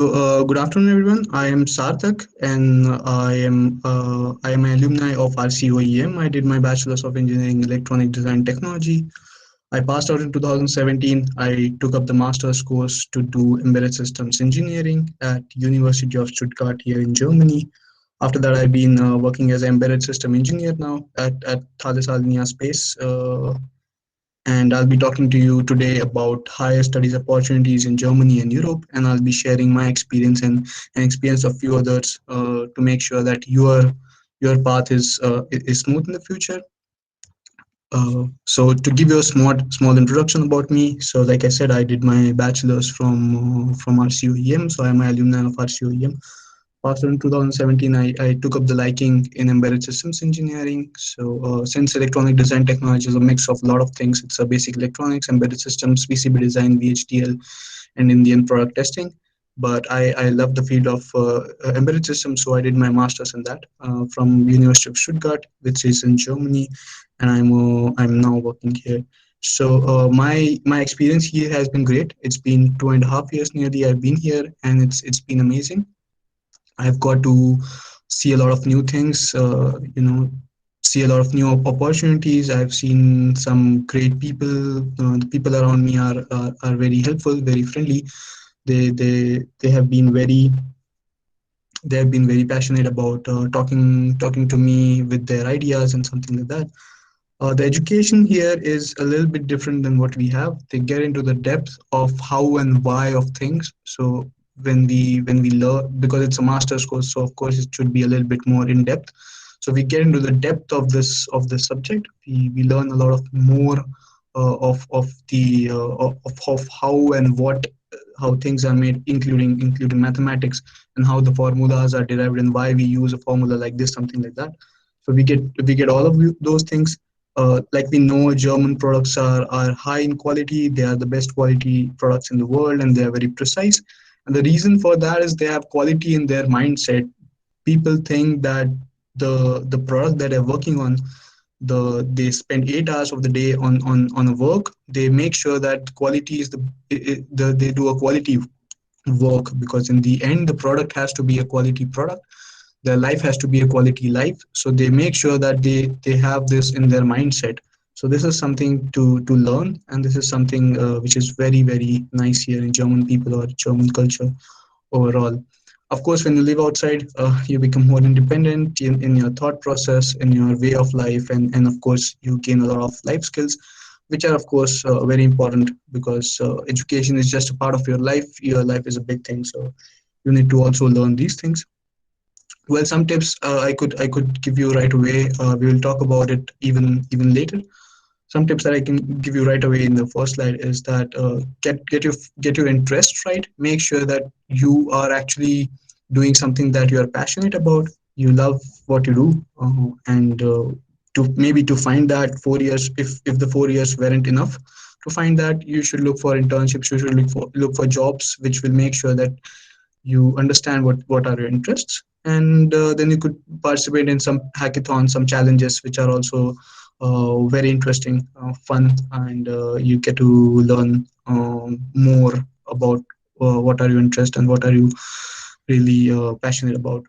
Good afternoon, everyone. I am Sarthak, and I am an alumni of RCOEM. I did my Bachelor's of Engineering Electronic Design Technology. I passed out in 2017. I took up the master's course to do embedded systems engineering at University of Stuttgart here in Germany. After that, I've been working as an embedded system engineer now at Thales Alenia Space. And I'll be talking to you today about higher studies opportunities in Germany and Europe, and I'll be sharing my experience and experience of few others to make sure that your path is smooth in the future. So to give you a small introduction about me, so like I said, I did my bachelor's from RCOEM, so I'm an alumni of RCOEM. After in 2017, I took up the liking in embedded systems engineering. So since electronic design technology is a mix of a lot of things, it's a basic electronics, embedded systems, PCB design, VHDL, and in the end product testing. But I love the field of embedded systems, so I did my master's in that from University of Stuttgart, which is in Germany, and I'm now working here. So my experience here has been great. It's been 2.5 years nearly I've been here, and it's been amazing. I've got to see a lot of new things, see a lot of new opportunities. I've seen some great people. The people around me are very helpful, very friendly. They have been very passionate about talking to me with their ideas and something like that. The education here is a little bit different than what we have. They get into the depth of how and why of things. So when we learn, because it's a master's course, so of course it should be a little bit more in depth. So we get into the depth of this subject. We learn a lot of more of how and what how things are made, including mathematics and how the formulas are derived and why we use a formula like this, something like that. So we get all of those things. Like we know, German products are high in quality. They are the best quality products in the world, and they are very precise. And the reason for that is they have quality in their mindset. People think that the product that they're working on, they spend 8 hours of the day on a work. They make sure that quality is they do a quality work, because in the end the product has to be a quality product. Their life has to be a quality life, so they make sure that they have this in their mindset. So this is something to learn, and this is something which is very very nice here in German people or German culture overall. Of course, when you live outside, you become more independent in your thought process, in your way of life, and of course you gain a lot of life skills, which are of course very important, because education is just a part of your life. Your life is a big thing, so you need to also learn these things. Well, some tips I could give you right away. We will talk about it even later. Some tips that I can give you right away in the first slide is that get your interest right. Make sure that you are actually doing something that you are passionate about. You love what you do, and to find that 4 years, if the 4 years weren't enough, to find that you should look for internships. You should look for jobs which will make sure that you understand what are your interests, and then you could participate in some hackathons, some challenges which are also very interesting, fun, and you get to learn more about what are your interests and what are you really passionate about.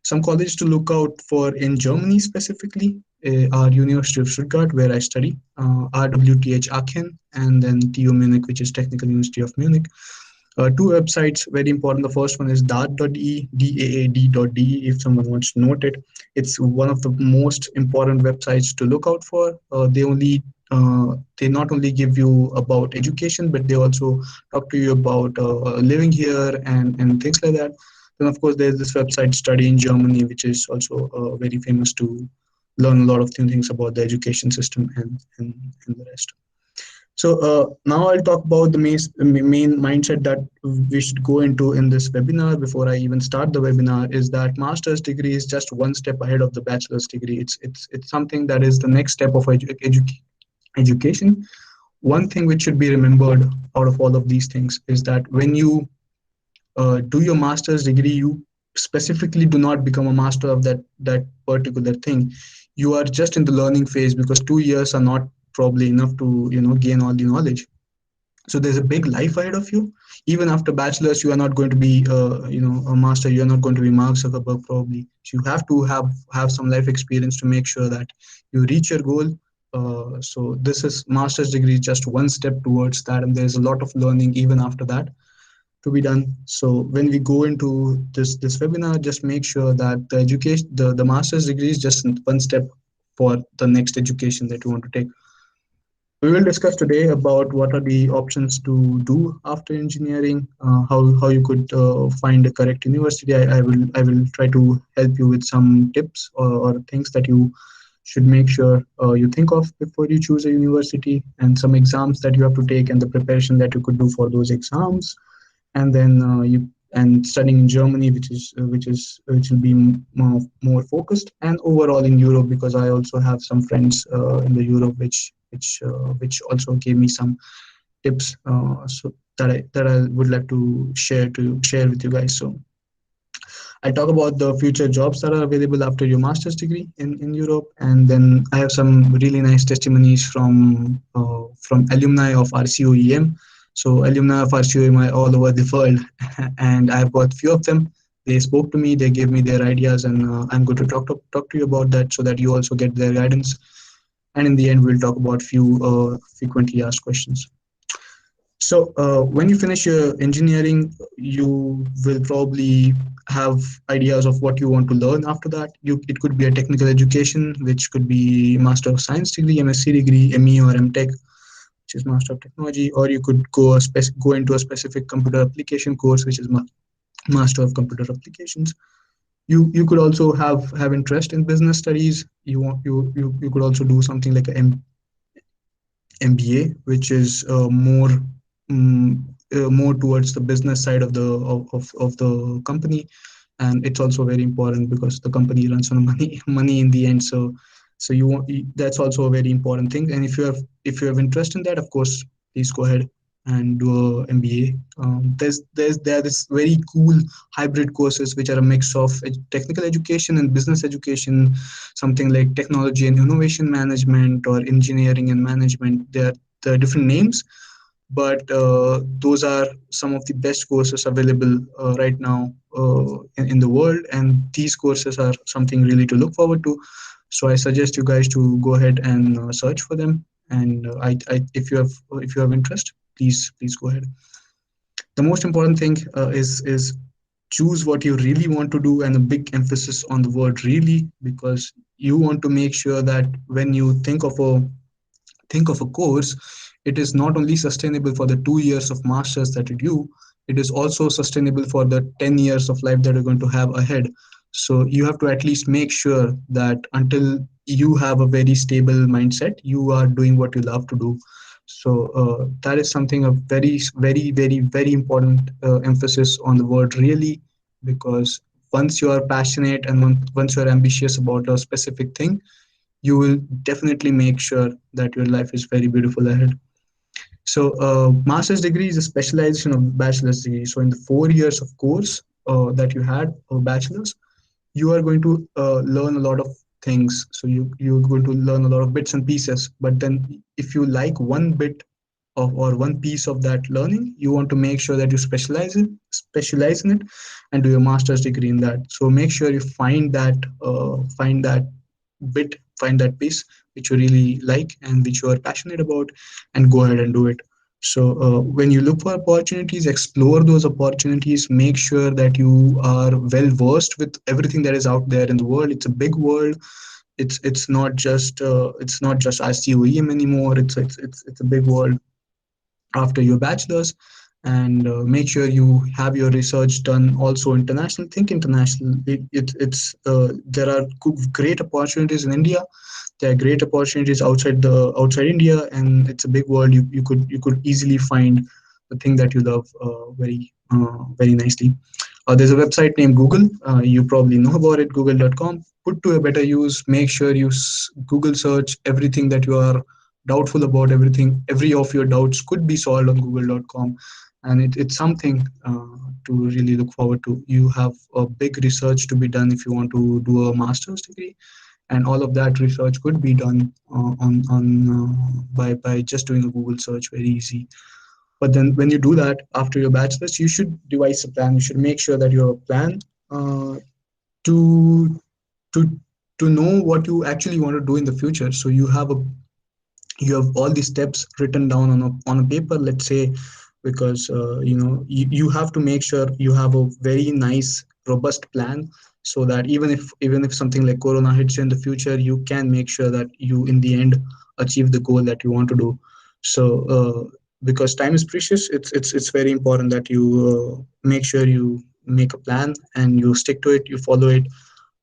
Some colleges to look out for in Germany specifically are University of Stuttgart, where I study, RWTH Aachen, and then TU Munich, which is Technical University of Munich. Two websites very important. The first one is daad.de, daad.de, if someone wants to note it. It's one of the most important websites to look out for. They not only give you about education, but they also talk to you about living here and things like that. Then of course there's this website Study in Germany, which is also very famous to learn a lot of new things about the education system and the rest. So now I'll talk about the main mindset that we should go into in this webinar. Before I even start the webinar, is that master's degree is just one step ahead of the bachelor's degree. It's something that is the next step of education. One thing which should be remembered out of all of these things is that when you do your master's degree, you specifically do not become a master of that particular thing. You are just in the learning phase, because 2 years are not probably enough to gain all the knowledge. So there's a big life ahead of you. Even after bachelor's, you are not going to be a master. You are not going to be Mark Zuckerberg probably. So you have to have some life experience to make sure that you reach your goal. So this is master's degree, just one step towards that, and there's a lot of learning even after that to be done. So when we go into this webinar, just make sure that the master's degree is just one step for the next education that you want to take. We will discuss today about what are the options to do after engineering, how you could find the correct university. I will try to help you with some tips or things that you should make sure you think of before you choose a university, and some exams that you have to take and the preparation that you could do for those exams. And then you and studying in Germany, which will be more focused, and overall in Europe, because I also have some friends in the Europe, which also gave me some tips, so that I would like to share with you guys. So I talk about the future jobs that are available after your master's degree in Europe, and then I have some really nice testimonies from alumni of RCOEM. So alumni of RCOEM are all over the world, and I've got few of them. They spoke to me, they gave me their ideas, and I'm going to talk to you about that so that you also get their guidance. And in the end, we'll talk about few frequently asked questions. So when you finish your engineering, you will probably have ideas of what you want to learn after that. It could be a technical education, which could be Master of Science degree, MSc degree, ME or MTech, which is Master of Technology, or you could go into a specific computer application course, which is Master of Computer Applications. You could also have interest in business studies. You could also do something like a MBA, which is more towards the business side of the company, and it's also very important because the company runs on money in the end. So that's also a very important thing. And if you have interest in that, of course, please go ahead and do a MBA. There are this very cool hybrid courses which are a mix of technical education and business education, something like technology and innovation management or engineering and management. There are different names, but those are some of the best courses available right now in the world, and these courses are something really to look forward to. So I suggest you guys to go ahead and search for them. And if you have interest, please go ahead. The most important thing is choose what you really want to do, and a big emphasis on the word really, because you want to make sure that when you think of a course, it is not only sustainable for the 2 years of masters that you do, it is also sustainable for the 10 years of life that you're going to have ahead. So you have to at least make sure that until you have a very stable mindset, you are doing what you love to do. So that is something a very, very, very, very important emphasis on the word really, because once you are passionate and once you are ambitious about a specific thing, you will definitely make sure that your life is very beautiful ahead. So, master's degree is a specialization of bachelor's degree. So, in the 4 years of course that you had of bachelor's, you are going to learn a lot of things. So, you're going to learn a lot of bits and pieces. But then, if you like one bit of or one piece of that learning, you want to make sure that you specialize in it, and do your master's degree in that. So, make sure you find that piece which you really like and which you are passionate about, and go ahead and do it. So when you look for opportunities, explore those opportunities, make sure that you are well versed with everything that is out there in the world. It's a big world. It's not just ICOEM anymore. It's a big world after your bachelor's. And make sure you have your research done also international. Think international. There are great opportunities in India. There are great opportunities outside India, and it's a big world. You could easily find the thing that you love very nicely. There's a website named Google. You probably know about it, google.com. Put to a better use. Make sure you Google search everything that you are doubtful about. Every of your doubts could be solved on google.com, and it's something to really look forward to. You have a big research to be done if you want to do a master's degree, and all of that research could be done on by just doing a Google search, very easy. But then when you do that after your bachelor's, you should devise a plan. You should make sure that your plan to to to know what you actually want to do in the future. So you have all these steps written down on a paper, let's say, because you have to make sure you have a very nice robust plan, so that even if something like corona hits you in the future, you can make sure that you in the end achieve the goal that you want to do. So because time is precious, it's very important that you make sure you make a plan and you stick to it, you follow it.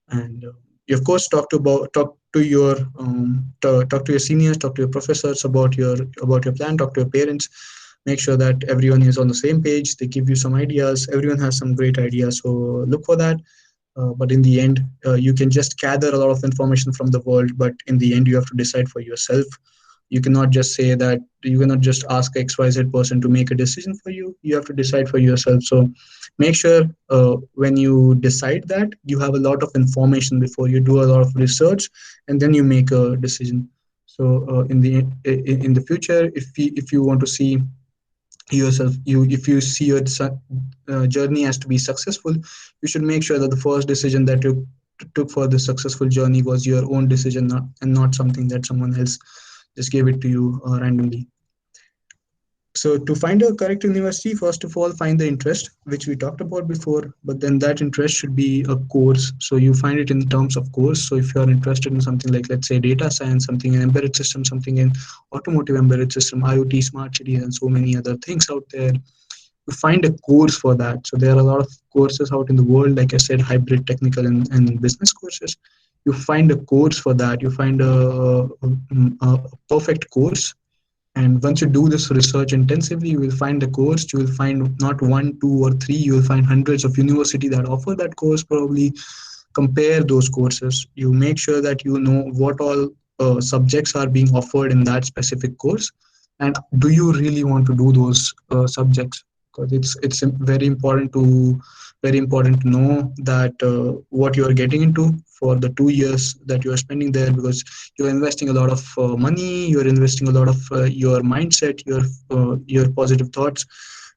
And you of course talk to your seniors, talk to your professors about your plan, talk to your parents. Make sure that everyone is on the same page, they give you some ideas. Everyone has some great ideas, so look for that. But in the end, you can just gather a lot of information from the world, but in the end you have to decide for yourself. You cannot just say that, you cannot just ask XYZ person to make a decision for you. You have to decide for yourself. So make sure when you decide that you have a lot of information before you do a lot of research, and then you make a decision. So in the future, if you want to see yourself, if you see your journey as to be successful, you should make sure that the first decision that you took for the successful journey was your own decision, and not something that someone else just gave it to you randomly. So to find a correct university, first of all, find the interest, which we talked about before, but then that interest should be a course. So you find it in terms of course. So if you are interested in something like, let's say, data science, something in embedded system, something in automotive embedded system, IoT, smart cities, and so many other things out there, you find a course for that. So there are a lot of courses out in the world, like I said, hybrid, technical, and business courses. You find a course for that. You find a perfect course, and once you do this research intensively, you will find the course. You will find not one, two, or three. You will find hundreds of universities that offer that course. Probably compare those courses. You make sure that you know what all subjects are being offered in that specific course, and do you really want to do those subjects? Because it's very important to know that what you are getting into for the 2 years that you are spending there, because you're investing a lot of money, you're investing a lot of your mindset, your positive thoughts,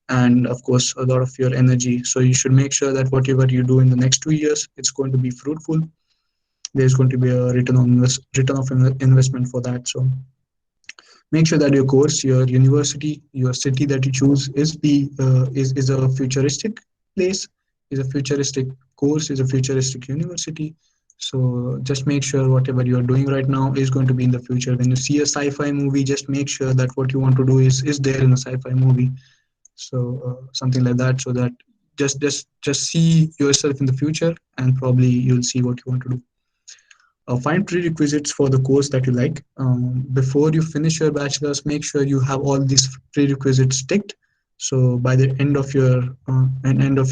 and of course a lot of your energy. So you should make sure that whatever you do in the next 2 years, it's going to be fruitful. There's going to be a return of investment for that. So make sure that your course, your university, your city that you choose is a futuristic place, is a futuristic course, is a futuristic university. So just make sure whatever you are doing right now is going to be in the future. When you see a sci-fi movie, just make sure that what you want to do is there in a sci-fi movie. So something like that, so that just see yourself in the future, and probably you'll see what you want to do. Find prerequisites for the course that you like. Before you finish your bachelor's, make sure you have all these prerequisites ticked. So by the end of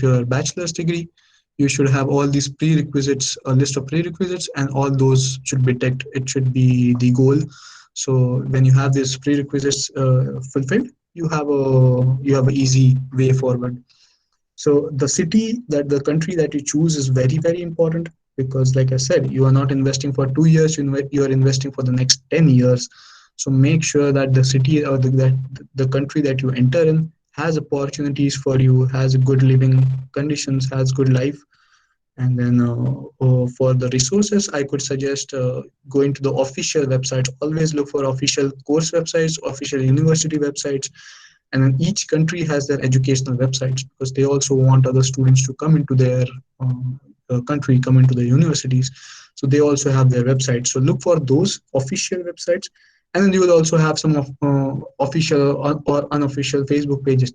your bachelor's degree, you should have all these prerequisites, a list of prerequisites, and all those should be ticked. It should be the goal. So when you have these prerequisites fulfilled, you have an easy way forward. So the country that you choose is very, very important, because, like I said, you are not investing for 2 years, you are investing for the next 10 years. So make sure that the city, or the country that you enter in has opportunities for you, has good living conditions, has good life. And then for the resources, I could suggest going to the official websites. Always look for official course websites, official university websites, and then each country has their educational websites, because they also want other students to come into their country, come into the universities. So they also have their websites. So look for those official websites, and then you will also have some of official or unofficial Facebook pages.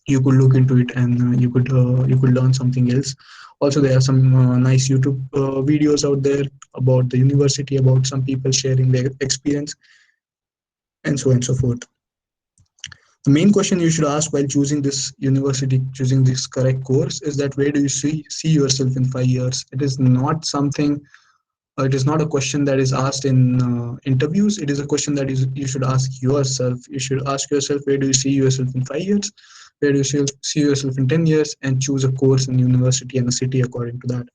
You could look into it, and you could learn something else. Also, there are some nice YouTube videos out there about the university, about some people sharing their experience, and so on and so forth. The main question you should ask while choosing this university, choosing this correct course, is that where do you see yourself in 5 years? It is not something. It is not a question that is asked in interviews. It is a question that is you should ask yourself. You should ask yourself, where do you see yourself in 5 years? Where do you see yourself in 10 years? And choose a course in university and a city according to that.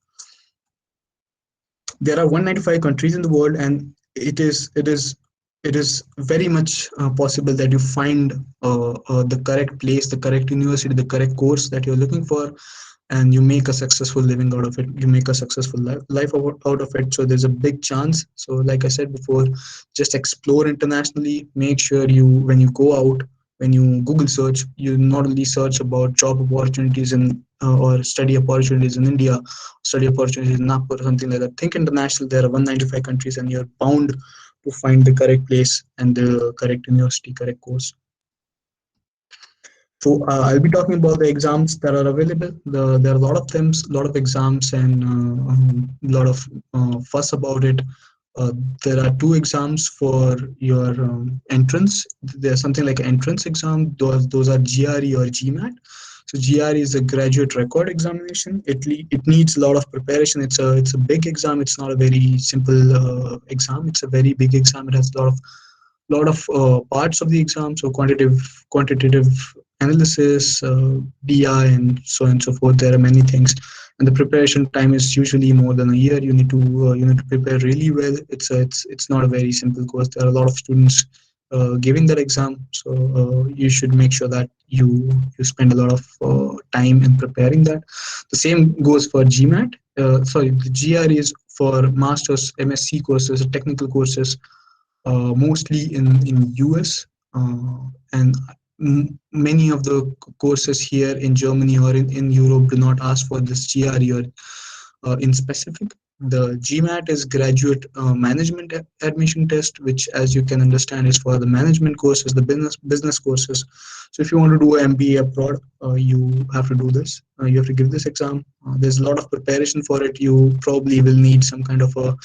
There are 195 countries in the world, and it is it is very much possible that you find the correct place, the correct university, the correct course that you're looking for, and you make a successful living out of it. You make a successful life out of it. So there's a big chance. So like I said before, just explore internationally. Make sure you, when you go out, when you Google search, you not only search about job opportunities in or study opportunities in India, study opportunities in Nagpur or something like that. Think international. There are 195 countries, and you're bound to find the correct place and the correct university, correct course. So I'll be talking about the exams that are available. There are a lot of them, a lot of exams, and a lot of fuss about it. Uh, there are two exams for your entrance. There's something like entrance exam. Those are GRE or GMAT. So GRE is a graduate record examination. It needs a lot of preparation. It's a big exam. It's not a very simple exam. It's a very big exam. It has a lot of parts of the exam. So quantitative analysis, DI, and so on and so forth. There are many things, and the preparation time is usually more than a year. You need to prepare really well. It's not a very simple course. There are a lot of students giving that exam, so you should make sure that you spend a lot of time in preparing that. The same goes for GMAT. Sorry, the GRE is for masters, MSc courses, technical courses, mostly in US, and many of the courses here in Germany or in Europe do not ask for this GRE or in specific. The GMAT is graduate management admission test, which, as you can understand, is for the management courses, the business courses. So if you want to do an MBA abroad, you have to do this. You have to give this exam. There's a lot of preparation for it. You probably will need some kind of a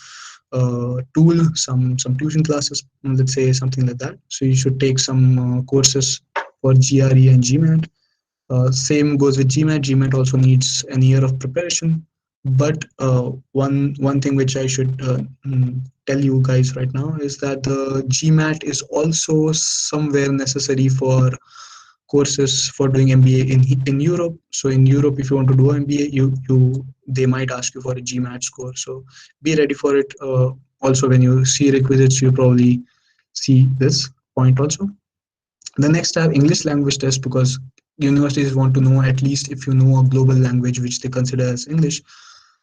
tool, some tuition classes, let's say something like that. So you should take some courses for GRE and GMAT. Same goes with GMAT. GMAT also needs an year of preparation. But one thing which I should tell you guys right now is that the GMAT is also somewhere necessary for courses for doing MBA in Europe. So in Europe, if you want to do MBA, you they might ask you for a GMAT score. So be ready for it. Also, when you see requisites, you probably see this point also. The next are English language test, because universities want to know at least if you know a global language which they consider as English.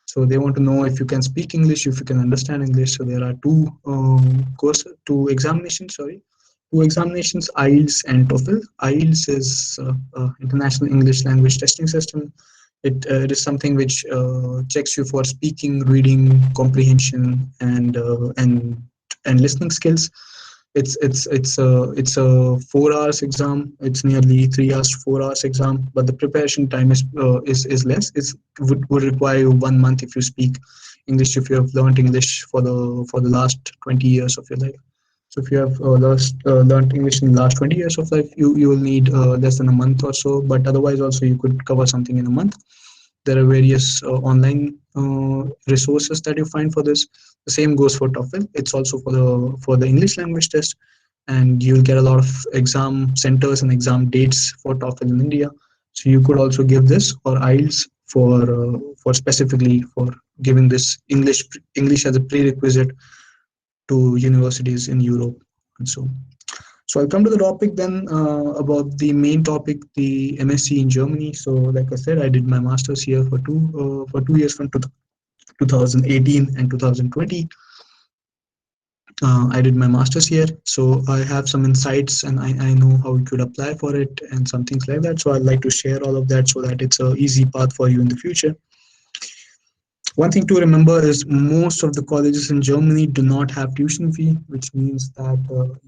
So they want to know if you can speak English, if you can understand English. So there are two examinations. Sorry, two examinations: IELTS and TOEFL. IELTS is International English Language Testing System. It is something which checks you for speaking, reading, comprehension, and listening skills. It's a 4 hours exam. It's nearly 3 hours to 4 hours exam, but the preparation time is less. Would require you 1 month if you speak English, if you have learned English for the last 20 years of your life. So if you have learned English in the last 20 years of life, you will need less than a month or so. But otherwise, also you could cover something in a month. There are various online resources that you find for this. The same goes for TOEFL. It's also for the English language test, and you'll get a lot of exam centers and exam dates for TOEFL in India. So you could also give this, or IELTS for specifically for giving this English as a prerequisite to universities in Europe and so. So I'll come to the topic then about the main topic, the MSc in Germany. So like I said, I did my master's here for 2 years from 2018 and 2020. I did my master's here, so I have some insights and I know how you could apply for it and some things like that. So I'd like to share all of that so that it's a easy path for you in the future. One thing to remember is most of the colleges in Germany do not have tuition fee, which means that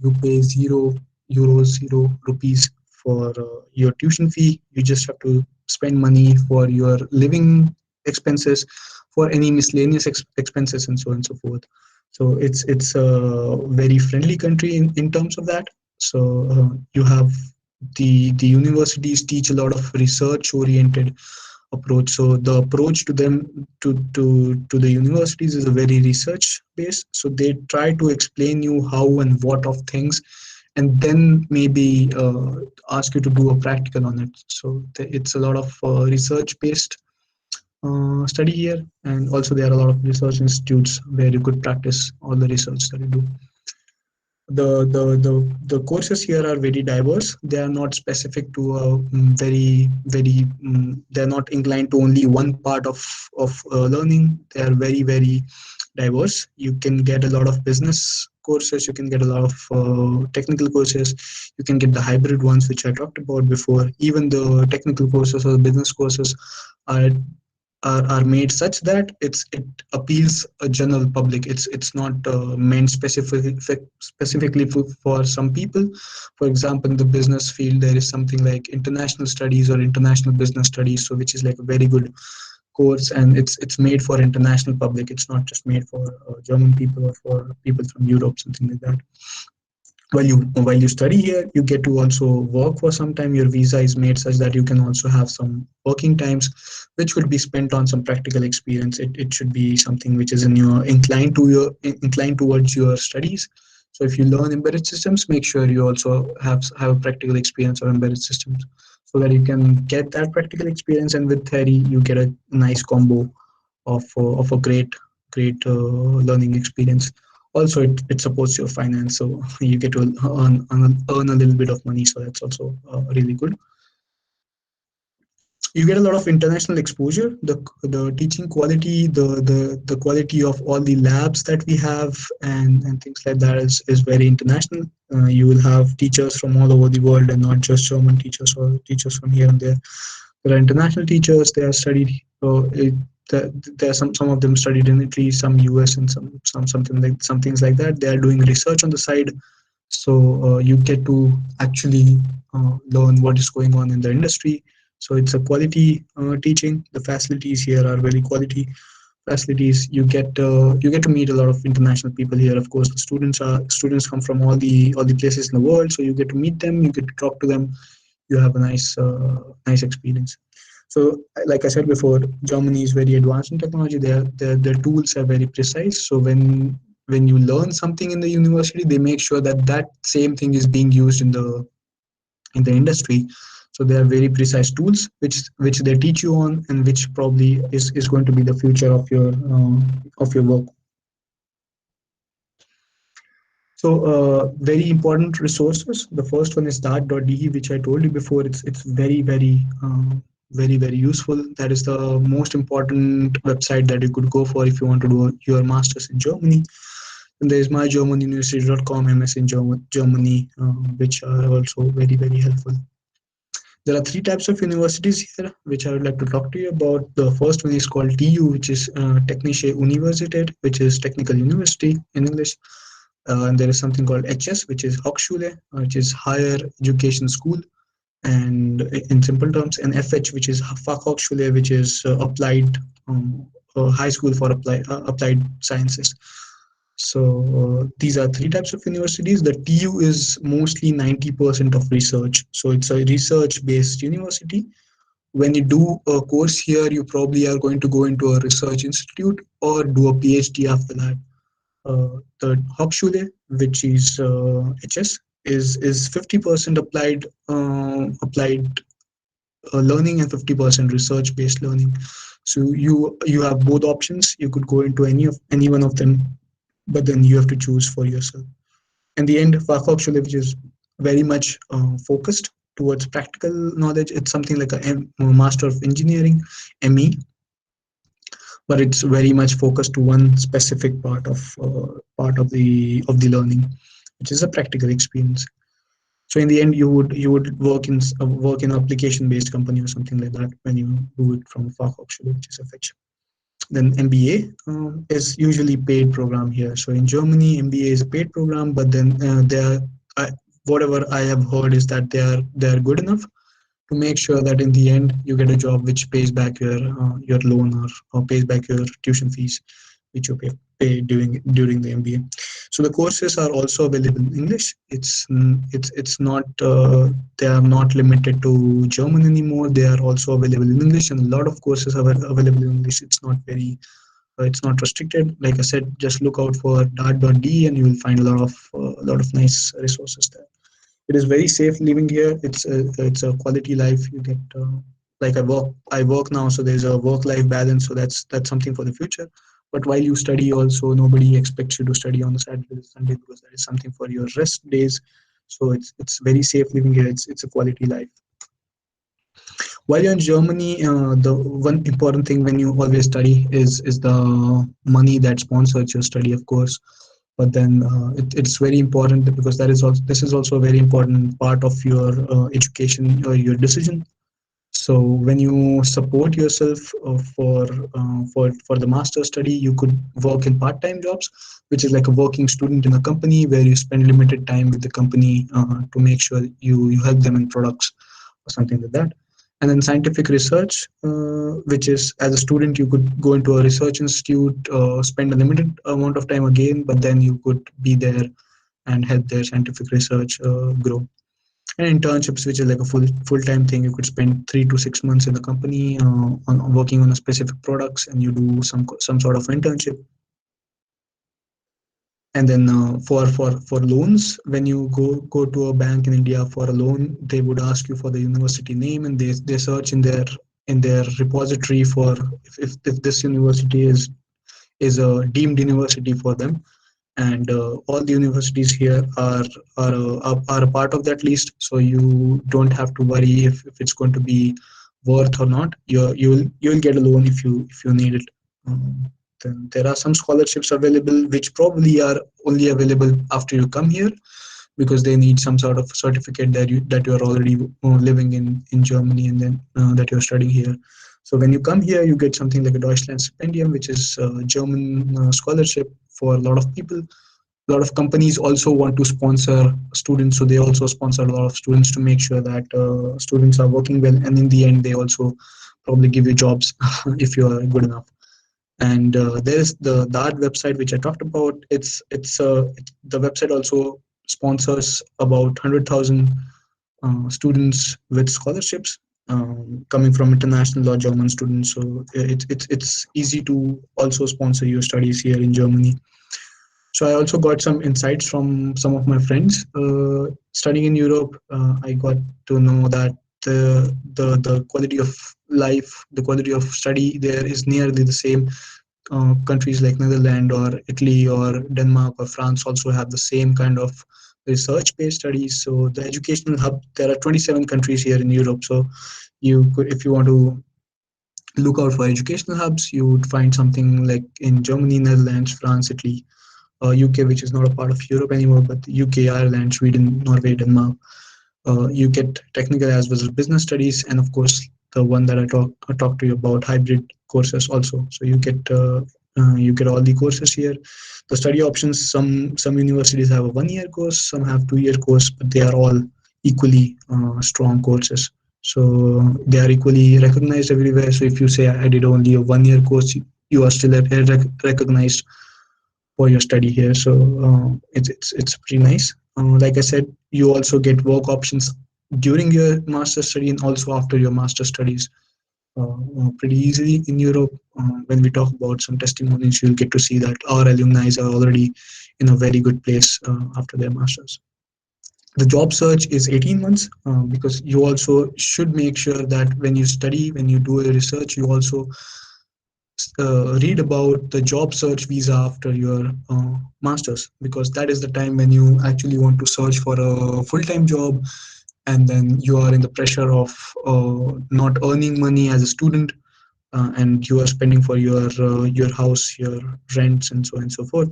you pay €0, €0 for your tuition fee. You just have to spend money for your living expenses, for any miscellaneous expenses, and so on and so forth. So it's a very friendly country in terms of that. So you have the universities teach a lot of research oriented approach. So the approach to them to the universities is a very research based. So they try to explain you how and what of things, and then maybe ask you to do a practical on it. So it's a lot of research based study here, and also there are a lot of research institutes where you could practice all the research that you do. The courses here are very diverse. They are not specific to a they're not inclined to only one part of learning. They are very diverse. You can get a lot of business courses, you can get a lot of technical courses, you can get the hybrid ones which I talked about before. Even the technical courses or the business courses are are made such that it appeals a general public. It's not meant specifically for some people. For example, in the business field there is something like international studies or international business studies, so which is like a very good course, and it's made for international public. It's not just made for German people or for people from Europe, something like that. While you study here, you get to also work for some time. Your visa is made such that you can also have some working times, which would be spent on some practical experience. It should be something which is in your inclined towards your studies. So if you learn embedded systems, make sure you also have a practical experience of embedded systems, so that you can get that practical experience, and with theory you get a nice combo of a great learning experience. Also, it supports your finance, so you get to earn a little bit of money, so that's also really good. You get a lot of international exposure. The teaching quality, the quality of all the labs that we have, and things like that is very international. You will have teachers from all over the world, and not just German teachers or teachers from here and there. There are international teachers. They are studied. There are some of them studied in Italy, some US, and some things like that. They are doing research on the side, so you get to actually learn what is going on in the industry. So it's a quality teaching. The facilities here are very quality facilities. You get to meet a lot of international people here. Of course, the students come from all the places in the world, so you get to meet them, you get to talk to them, you have a nice experience. So, like I said before, Germany is very advanced in technology. Their tools are very precise. So when you learn something in the university, they make sure that that same thing is being used in the industry. So they are very precise tools which they teach you on, and which probably is going to be the future of your work. So very important resources. The first one is dart.de, which I told you before. It's very useful. That is the most important website that you could go for if you want to do your masters in Germany. And there is mygermanuniversity.com, MS in Germany, which are also very helpful. There are three types of universities here, which I would like to talk to you about. The first one is called TU, which is Technische Universität, which is Technical University in English. And there is something called HS, which is Hochschule, which is Higher Education School, and in simple terms, and FH, which is Fachhochschule, which is Applied High School for Applied Sciences. So these are three types of universities. The TU is mostly 90% of research. So it's a research-based university. When you do a course here, you probably are going to go into a research institute or do a PhD after that. The Hochschule, which is HS, is 50% applied learning and 50% research based learning. So you have both options. You could go into any one of them, but then you have to choose for yourself. In the end, Fachhochschule, which is very much focused towards practical knowledge. It's something like a Master of Engineering, ME, but it's very much focused to one specific part of the learning, which is a practical experience. So in the end, you would work in an application based company or something like that when you do it from Fachhochschule, which is FH. Then MBA is usually paid program here. So in Germany, MBA is a paid program, but then whatever I have heard is that they are good enough to make sure that in the end you get a job which pays back your loan, or pays back your tuition fees which you pay during the MBA. So the courses are also available in English. It's not they are not limited to German anymore. They are also available in English, and a lot of courses are available in English. It's not restricted. Like I said, just look out for dart.de and you will find a lot of nice resources there. It is very safe living here. It's a quality life. You get like I work now, so there's a work life balance. So that's something for the future. But while you study also, nobody expects you to study on the Saturday Sunday, because that is something for your rest days. So it's very safe living here. It's a quality life. While you're in Germany, the one important thing when you always study is the money that sponsors your study, of course. But then it's very important, because that is also this is also a very important part of your education or your decision. So when you support yourself for the master study, you could work in part-time jobs, which is like a working student in a company, where you spend limited time with the company to make sure you help them in products or something like that. And then scientific research, which is, as a student, you could go into a research institute, spend a limited amount of time again, but then you could be there and help their scientific research grow. And internships, which is like a full-time thing, you could spend 3 to 6 months in the company on working on a specific products, and you do some sort of internship. And then for loans, when you go to a bank in India for a loan, they would ask you for the university name, and they search in their repository for if this university is a deemed university for them. And all the universities here are a part of that list, so you don't have to worry if it's going to be worth or not. You'll get a loan if you need it. Then there are some scholarships available, which probably are only available after you come here, because they need some sort of certificate that you're already living in Germany, and then that you're studying here. So when you come here, you get something like a Deutschland Stipendium, which is a German scholarship for a lot of people. A lot of companies also want to sponsor students, so they also sponsor a lot of students to make sure that students are working well, and in the end, they also probably give you jobs if you are good enough. And there's the art website which I talked about. The website also sponsors about 100,000 students with scholarships, coming from international or German students. So it's easy to also sponsor your studies here in Germany. So I also got some insights from some of my friends studying in Europe. I got to know that the quality of life, the quality of study there is nearly the same. Countries like Netherlands or Italy or Denmark or France also have the same kind of research-based studies. So the educational hub, there are 27 countries here in Europe. So you could, if you want to look out for educational hubs, you would find something like in Germany, Netherlands, France, Italy, UK, which is not a part of Europe anymore, but UK, Ireland, Sweden, Norway, Denmark. You get technical as well as business studies, and of course the one that I talked to you about, hybrid courses also. So you get all the courses here. The study options, some universities have a 1 year course, some have 2 year course, but they are all equally strong courses. So they are equally recognized everywhere. So if you say I did only a 1 year course, you are still recognized for your study here. So it's pretty nice. Like I said, you also get work options during your master study and also after your master studies pretty easily in Europe. When we talk about some testimonies, you'll get to see that our alumni are already in a very good place after their masters. The job search is 18 months, because you also should make sure that when you study, when you do a research, you also read about the job search visa after your masters, because that is the time when you actually want to search for a full-time job, and then you are in the pressure of not earning money as a student, and you are spending for your house, your rents, and so on and so forth.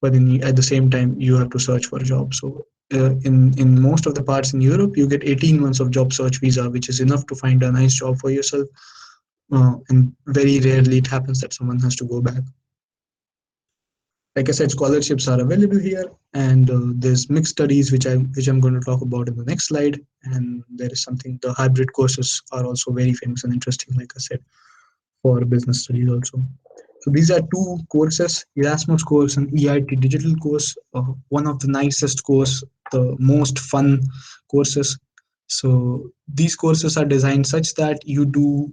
But at the same time, you have to search for a job. So in most of the parts in Europe, you get 18 months of job search visa, which is enough to find a nice job for yourself. And very rarely it happens that someone has to go back. Like I said, scholarships are available here, and there's mixed studies, which I'm going to talk about in the next slide. And there is something, the hybrid courses are also very famous and interesting, like I said, for business studies also. So these are two courses: Erasmus course and EIT digital course. One of the nicest course, the most fun courses. So these courses are designed such that you do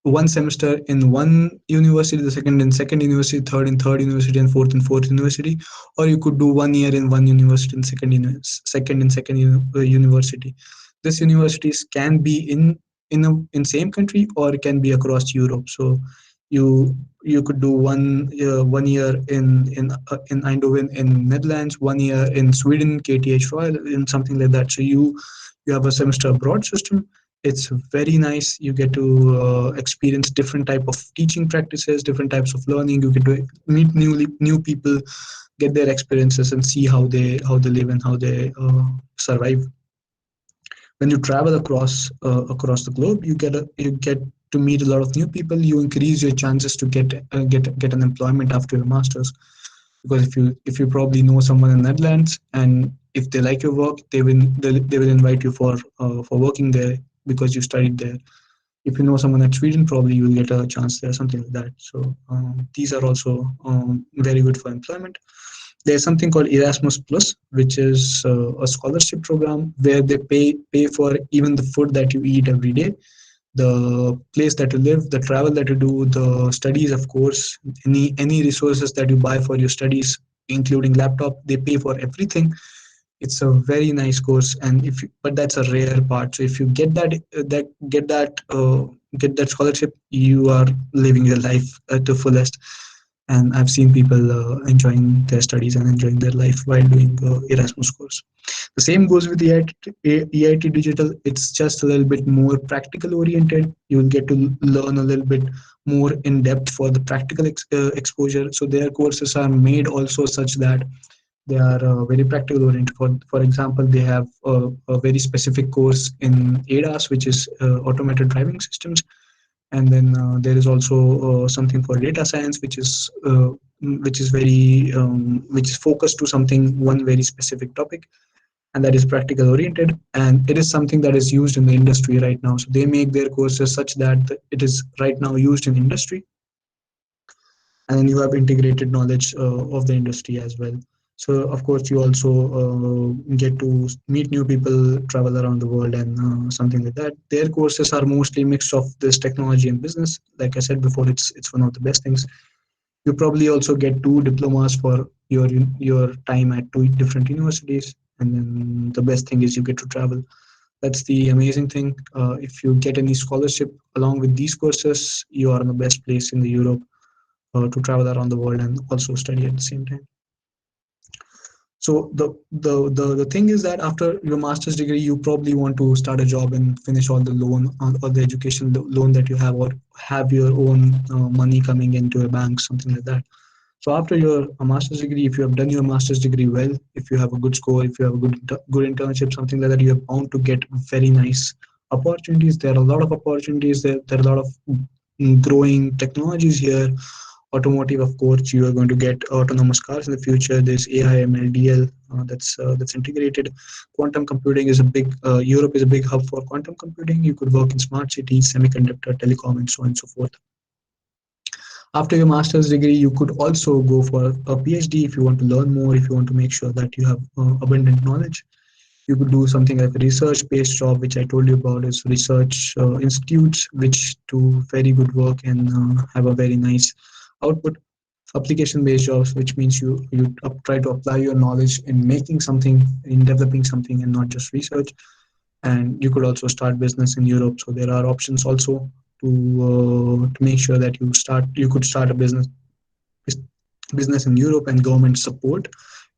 one semester in one university, the second in second university, third in third university, and fourth in fourth university. Or you could do 1 year in one university and second in second university. This universities can be in same country, or it can be across Europe. So You could do 1 year in Eindhoven in Netherlands, 1 year in Sweden, KTH Royal, in something like that. So you have a semester abroad system. It's very nice. You get to experience different type of teaching practices, different types of learning. You get to meet new people, get their experiences, and see how they live and how they survive. When you travel across the globe, you get to meet a lot of new people. You increase your chances to get an employment after your masters, because if you probably know someone in Netherlands, and if they like your work, they will invite you for working there because you studied there. If you know someone at Sweden, probably you will get a chance there, something like that. So these are also very good for employment. There's something called Erasmus Plus, which is a scholarship program where they pay for even the food that you eat every day, the place that you live, the travel that you do, the studies, of course, any resources that you buy for your studies, including laptop. They pay for everything. It's a very nice course, and but that's a rare part. So if you get that scholarship, you are living your life to fullest. And I've seen people enjoying their studies and enjoying their life while doing Erasmus course. The same goes with EIT Digital. It's just a little bit more practical oriented. You will get to learn a little bit more in depth for the practical exposure. So their courses are made also such that they are very practical oriented. For example, they have a very specific course in ADAS, which is automated driving systems. And then there is also something for data science, which is focused to something, one very specific topic, and that is practical oriented, and it is something that is used in the industry right now. So they make their courses such that it is right now used in industry, and then you have integrated knowledge of the industry as well. So of course you also get to meet new people, travel around the world, and something like that. Their courses are mostly mix of this technology and business. Like I said before, it's one of the best things. You probably also get two diplomas for your time at two different universities, and then the best thing is you get to travel. That's the amazing thing. If you get any scholarship along with these courses, you are in the best place in the Europe to travel around the world and also study at the same time. So the thing is that after your master's degree, you probably want to start a job and finish all the loan or the education loan that you have, or have your own money coming into a bank, something like that. So after your master's degree, if you have done your master's degree well, if you have a good score, if you have a good internship, something like that, you are bound to get very nice opportunities. There are a lot of opportunities. There are a lot of growing technologies here. Automotive, of course, you are going to get autonomous cars in the future. There's AI, MLDL, that's integrated. Quantum computing is a big. Europe is a big hub for quantum computing. You could work in smart cities, semiconductor, telecom, and so on and so forth. After your master's degree, you could also go for a PhD if you want to learn more, if you want to make sure that you have abundant knowledge. You could do something like a research-based job, which I told you about, is research institutes, which do very good work and have a very nice output. Application-based jobs, which means you try to apply your knowledge in making something, in developing something, and not just research. And you could also start business in Europe. So there are options also to make sure that you could start a business in Europe, and government support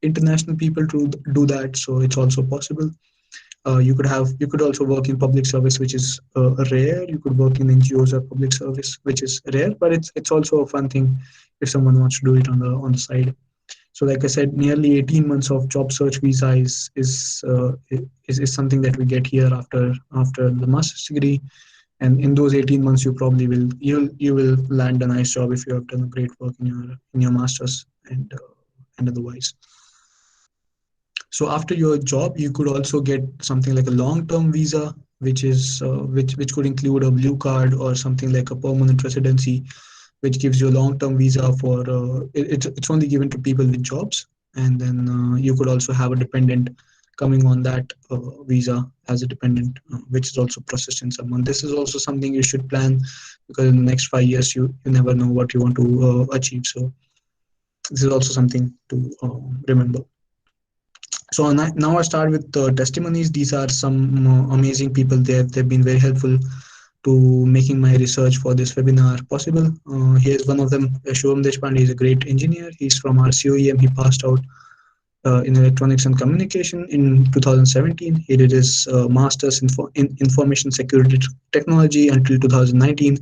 international people to do that. So it's also possible. You could also work in public service, which is rare. You could work in NGOs or public service, which is rare, but it's also a fun thing if someone wants to do it on the side. So, like I said, nearly 18 months of job search visa is something that we get here after the master's degree. And in those 18 months, you will land a nice job if you have done great work in your masters and otherwise. So after your job, you could also get something like a long-term visa, which could include a blue card or something like a permanent residency, which gives you a long-term visa for it's only given to people with jobs. And then you could also have a dependent coming on that visa as a dependent, which is also processed in someone. This is also something you should plan, because in the next 5 years you never know what you want to achieve. So this is also something to remember. So now I start with the testimonies. These are some amazing people. They've been very helpful. to making my research for this webinar possible. Here's one of them, Shubham Deshpande. Is a great engineer. He's from RCOEM. He passed out in electronics and communication in 2017. He did his master's in information security technology until 2019,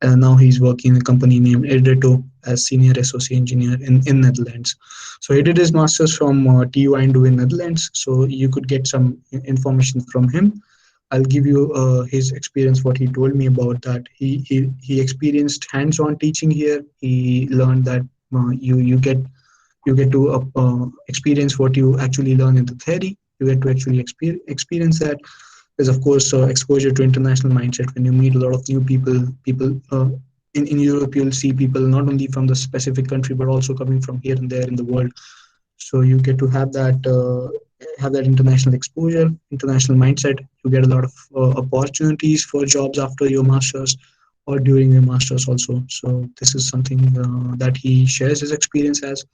and now he's working in a company named EDT as senior associate engineer in Netherlands. So he did his master's from TU Eindhoven, Netherlands. So you could get some information from him. I'll give you his experience, what he told me about that. He experienced hands-on teaching here. He learned that you get to experience what you actually learn in the theory. You get to actually experience that. There's of course exposure to international mindset. When you meet a lot of new people in Europe, you'll see people not only from the specific country but also coming from here and there in the world. So you get to have that international exposure, international mindset. You get a lot of opportunities for jobs after your masters or during your masters also. So this is something that he shares his experience as.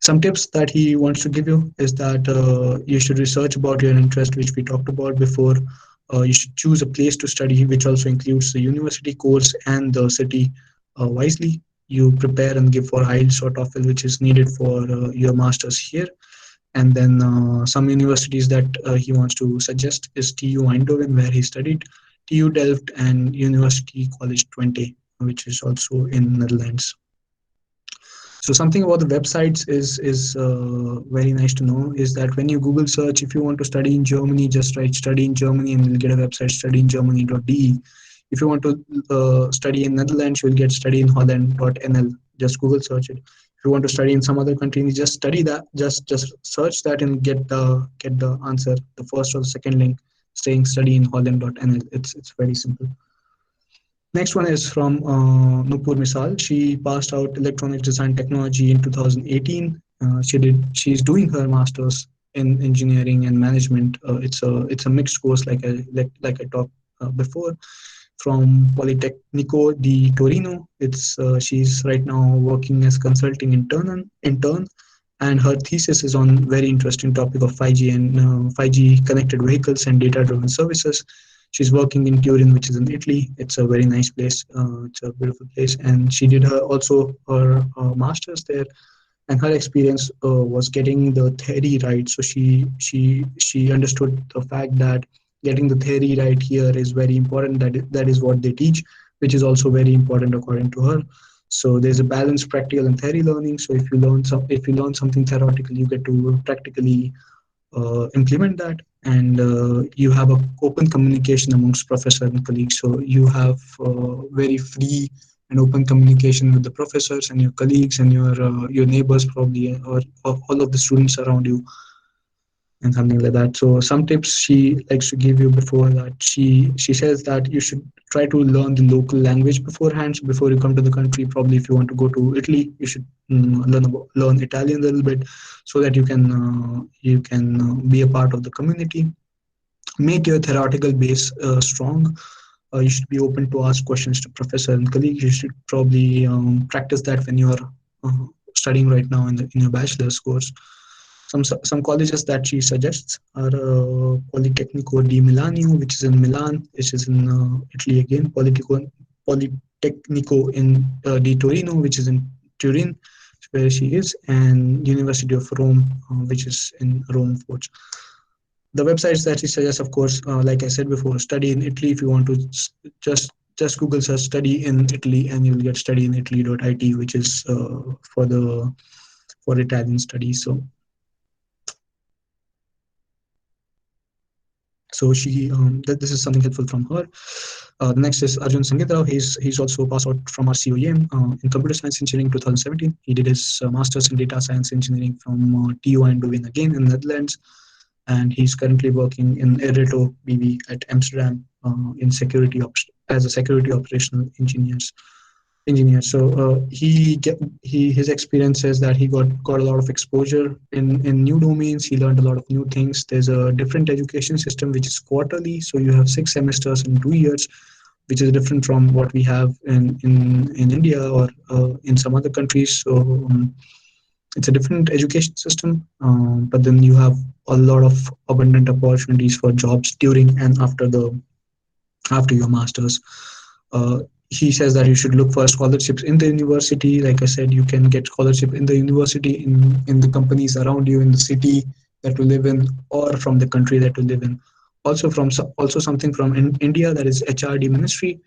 Some tips that he wants to give you is that you should research about your interest, which we talked about before. You should choose a place to study, which also includes the university course and the city wisely. You prepare and give for IELTS or TOEFL, which is needed for your masters here. And then some universities that he wants to suggest is TU Eindhoven, where he studied, TU Delft, and University College Twente, which is also in Netherlands. So something about the websites is very nice to know is that when you Google search, if you want to study in Germany, just write study in Germany and you'll get a website, studyingermany.de. If you want to study in Netherlands, you'll get studyinholland.nl. Just Google search it. If you want to study in some other country, you just study that, just search that and get the answer, the first or the second link saying studyinholland.nl. It's very simple. Next one is from Nupur Misal. She passed out electronics design technology in 2018. She's doing her master's in engineering and management. It's a mixed course, like I talked before, from Politecnico di Torino. She's right now working as consulting intern, and her thesis is on very interesting topic of 5G and 5G connected vehicles and data-driven services. She's working in Turin, which is in Italy. It's a very nice place. It's a beautiful place, and she did her master's there. And her experience was getting the theory right. So she understood the fact that getting the theory right here is very important. That is what they teach, which is also very important according to her. So there's a balance, practical and theory learning. So if you learn something theoretically, you get to practically implement that, and you have a open communication amongst professor and colleagues. So you have very free and open communication with the professors and your colleagues and your neighbors probably, or all of the students around you, and something like that. So some tips she likes to give you before that, she says that you should try to learn the local language beforehand. So before you come to the country, probably if you want to go to Italy, you should learn Italian a little bit, so that you can be a part of the community. Make your theoretical base strong. You should be open to ask questions to professor and colleagues. You should probably practice that when you're studying right now in your bachelor's course. Some colleges that she suggests are Politecnico di Milano, which is in Milan, which is in Italy again. Politecnico in di Torino, which is in Turin, where she is, and University of Rome, which is in Rome, of course. The websites that she suggests, of course, like I said before, study in Italy. If you want to just Google search study in Italy, and you'll get studyinitaly.it, which is for Italian studies. So this is something helpful from her. The next is Arjun Singh. He's also passed out from RCOEM in computer science engineering 2017. He did his master's in data science engineering from TU Eindhoven again in Netherlands, and he's currently working in Ereto BV at Amsterdam in as a security operational engineer. So his experience says that he got a lot of exposure in new domains. He learned a lot of new things. There's a different education system which is quarterly, so you have 6 semesters in 2 years, which is different from what we have in India or in some other countries. So it's a different education system, but then you have a lot of abundant opportunities for jobs during and after after your master's. Uh, he says that you should look for scholarships in the university. Like I said, you can get scholarship in the university, in the companies around you, in the city that you live in, or from the country that you live in. Also also something from India, that is HRD ministry.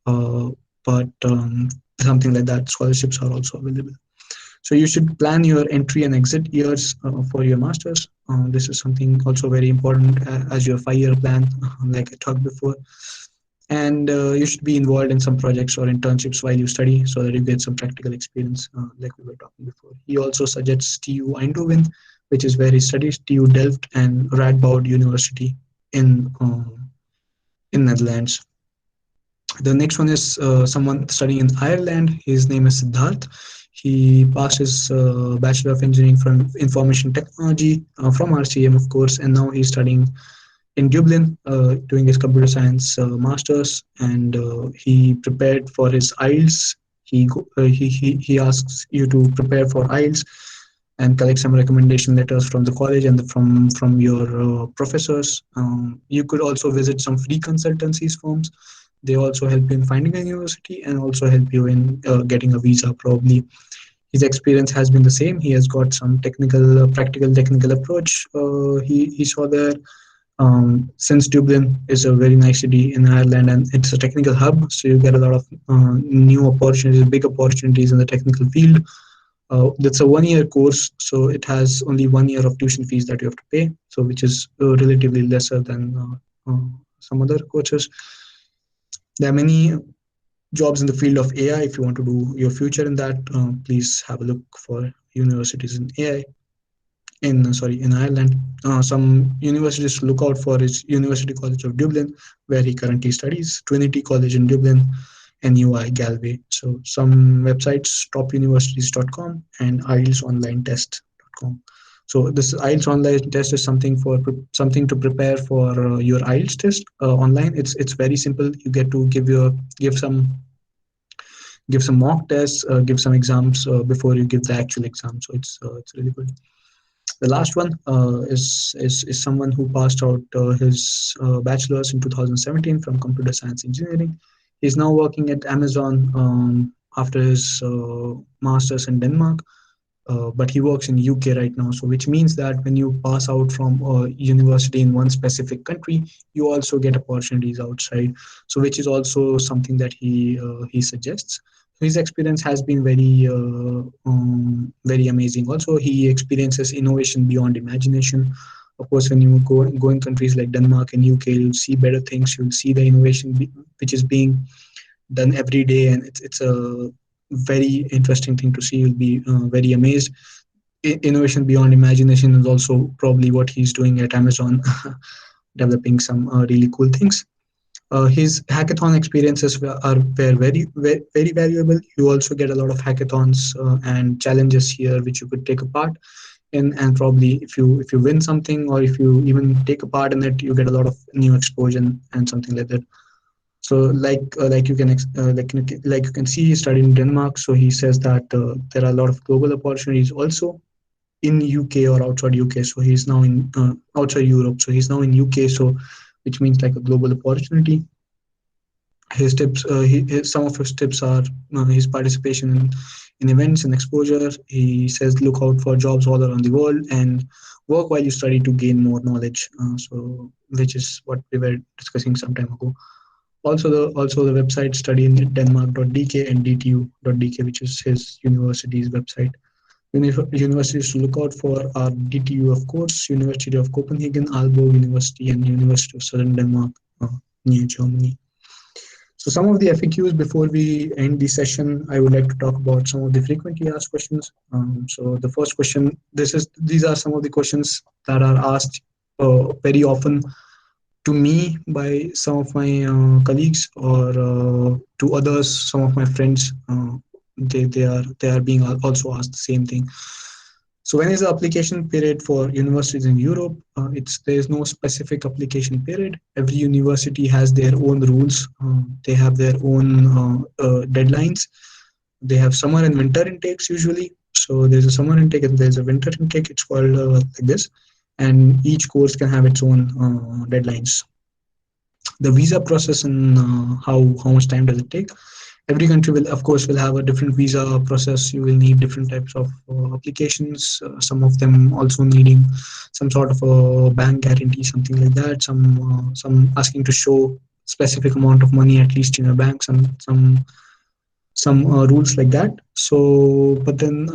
Uh, but something like that, scholarships are also available. So you should plan your entry and exit years for your masters. This is something also very important as your 5-year plan, like I talked before. And you should be involved in some projects or internships while you study, so that you get some practical experience, like we were talking before. He also suggests TU Eindhoven, which is where he studies, TU Delft, and Radboud University in Netherlands. The next one is someone studying in Ireland. His name is Siddharth. He passed his Bachelor of Engineering from Information Technology from RCM, of course, and now he's studying in Dublin, doing his computer science masters, and he prepared for his IELTS. He asks you to prepare for IELTS and collect some recommendation letters from the college and from your professors. You could also visit some free consultancies firms. They also help you in finding a university and also help you in getting a visa, probably. His experience has been the same. He has got some technical, practical technical approach. He saw there, since Dublin is a very nice city in Ireland and it's a technical hub, so you get a lot of new opportunities, big opportunities in the technical field. That's a 1-year course, so it has only 1 year of tuition fees that you have to pay, so which is relatively lesser than some other courses. There are many jobs in the field of AI. If you want to do your future in that, please have a look for universities in AI in Ireland. Some universities to look out for is University College of Dublin, where he currently studies, Trinity College in Dublin, and UI Galway. So some websites, topuniversities.com and IELTSonlinetest.com. So this IELTS online test is something to prepare for your IELTS test online. It's very simple. You get to give some mock tests, give some exams before you give the actual exam. So it's really good. The last one is someone who passed out his bachelor's in 2017 from computer science engineering. He's now working at Amazon after his master's in Denmark, but he works in UK right now. So which means that when you pass out from a university in one specific country, you also get opportunities outside. So which is also something that he suggests. His experience has been very amazing. Also, he experiences innovation beyond imagination. Of course, when you go in countries like Denmark and UK, you'll see better things. You'll see the innovation which is being done every day, and it's a very interesting thing to see. You'll be very amazed. Innovation beyond imagination is also probably what he's doing at Amazon, developing some really cool things. His hackathon experiences were very valuable. You also get a lot of hackathons and challenges here, which you could take a part in, and probably if you win something, or if you even take a part in it, you get a lot of new exposure and something like that. So like you can like you can see, he studied in Denmark. So he says that there are a lot of global opportunities also in UK or outside UK. So he's now in outside Europe. So he's now in UK. So which means like a global opportunity. His tips, some of his tips are his participation in events and exposure. He says look out for jobs all around the world and work while you study to gain more knowledge. So which is what we were discussing some time ago. Also the website studyindenmark.dk and dtu.dk, which is his university's website. Universities to look out for are DTU, of course, University of Copenhagen, Aalborg University, and University of Southern Denmark near Germany. So some of the FAQs before we end the session, I would like to talk about some of the frequently asked questions. So the first question, these are some of the questions that are asked very often to me by some of my colleagues, or to others, some of my friends. They are being also asked the same thing. So when is the application period for universities in Europe? There is no specific application period. Every university has their own rules. They have their own deadlines. They have summer and winter intakes usually. So there's a summer intake and there's a winter intake. It's called like this, and each course can have its own deadlines. The visa process and how much time does it take. Every country will of course will have a different visa process. You will need different types of applications, some of them also needing some sort of a bank guarantee, something like that, some asking to show specific amount of money at least in a bank, some rules like that. So, but then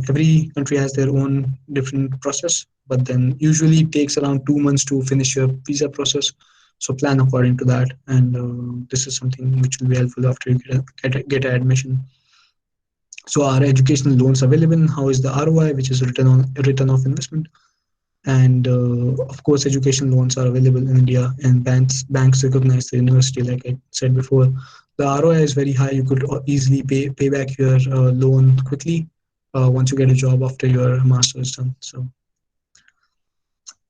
every country has their own different process. But then usually it takes around 2 months to finish your visa process. So plan according to that, and this is something which will be helpful after you get an admission. So are educational loans available? And how is the ROI, which is return of investment? And of course education loans are available in India, and banks recognize the university. Like I said before, the ROI is very high. You could easily pay back your loan quickly once you get a job after your master is done. So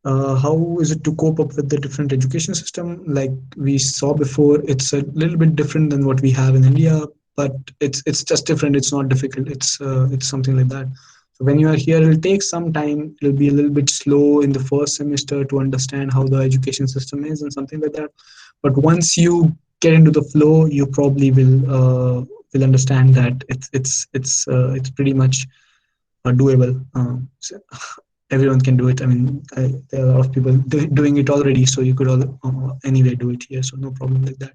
how is it to cope up with the different education system? Like we saw before, it's a little bit different than what we have in India, but it's just different. It's not difficult. It's something like that. So when you are here, it'll take some time. It'll be a little bit slow in the first semester to understand how the education system is and something like that. But once you get into the flow, you probably will understand that it's pretty much doable. Everyone can do it. I mean, there are a lot of people doing it already, so you could anyway do it here. So no problem like that.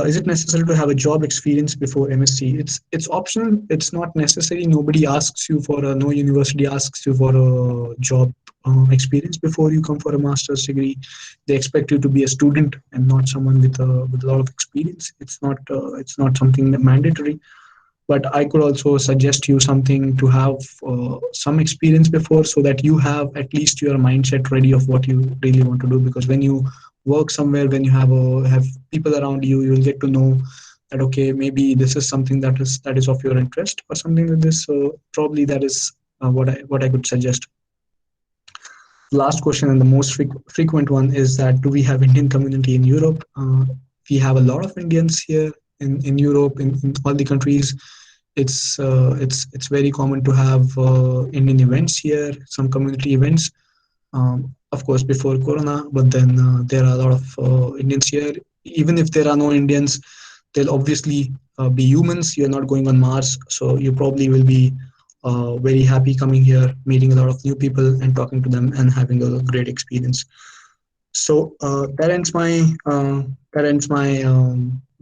Is it necessary to have a job experience before MSc? It's optional. It's not necessary. Nobody asks you for no university asks you for a job experience before you come for a master's degree. They expect you to be a student and not someone with a lot of experience. It's not something mandatory, but I could also suggest you something to have some experience before, so that you have at least your mindset ready of what you really want to do. Because when you work somewhere, when you have people around you, you'll get to know that okay, maybe this is something that is of your interest or something like this. So probably that is what I could suggest. Last question, and the most frequent one, is that do we have Indian community in Europe? We have a lot of Indians here in Europe, in all the countries. It's very common to have Indian events here, some community events. Of course, before Corona, but then there are a lot of Indians here. Even if there are no Indians, there'll obviously be humans. You're not going on Mars, so you probably will be very happy coming here, meeting a lot of new people, and talking to them, and having a great experience. So that ends my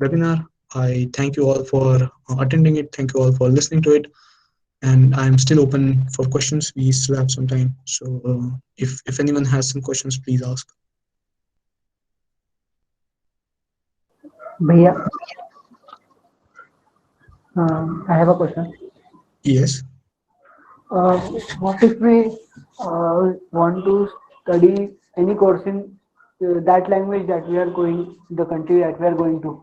webinar. I thank you all for attending it. Thank you all for listening to it. And I'm still open for questions. We still have some time. So if anyone has some questions, please ask. Bhaiya, I have a question. Yes. Uh, what if we want to study any course in that language that we are going, the country that we are going to,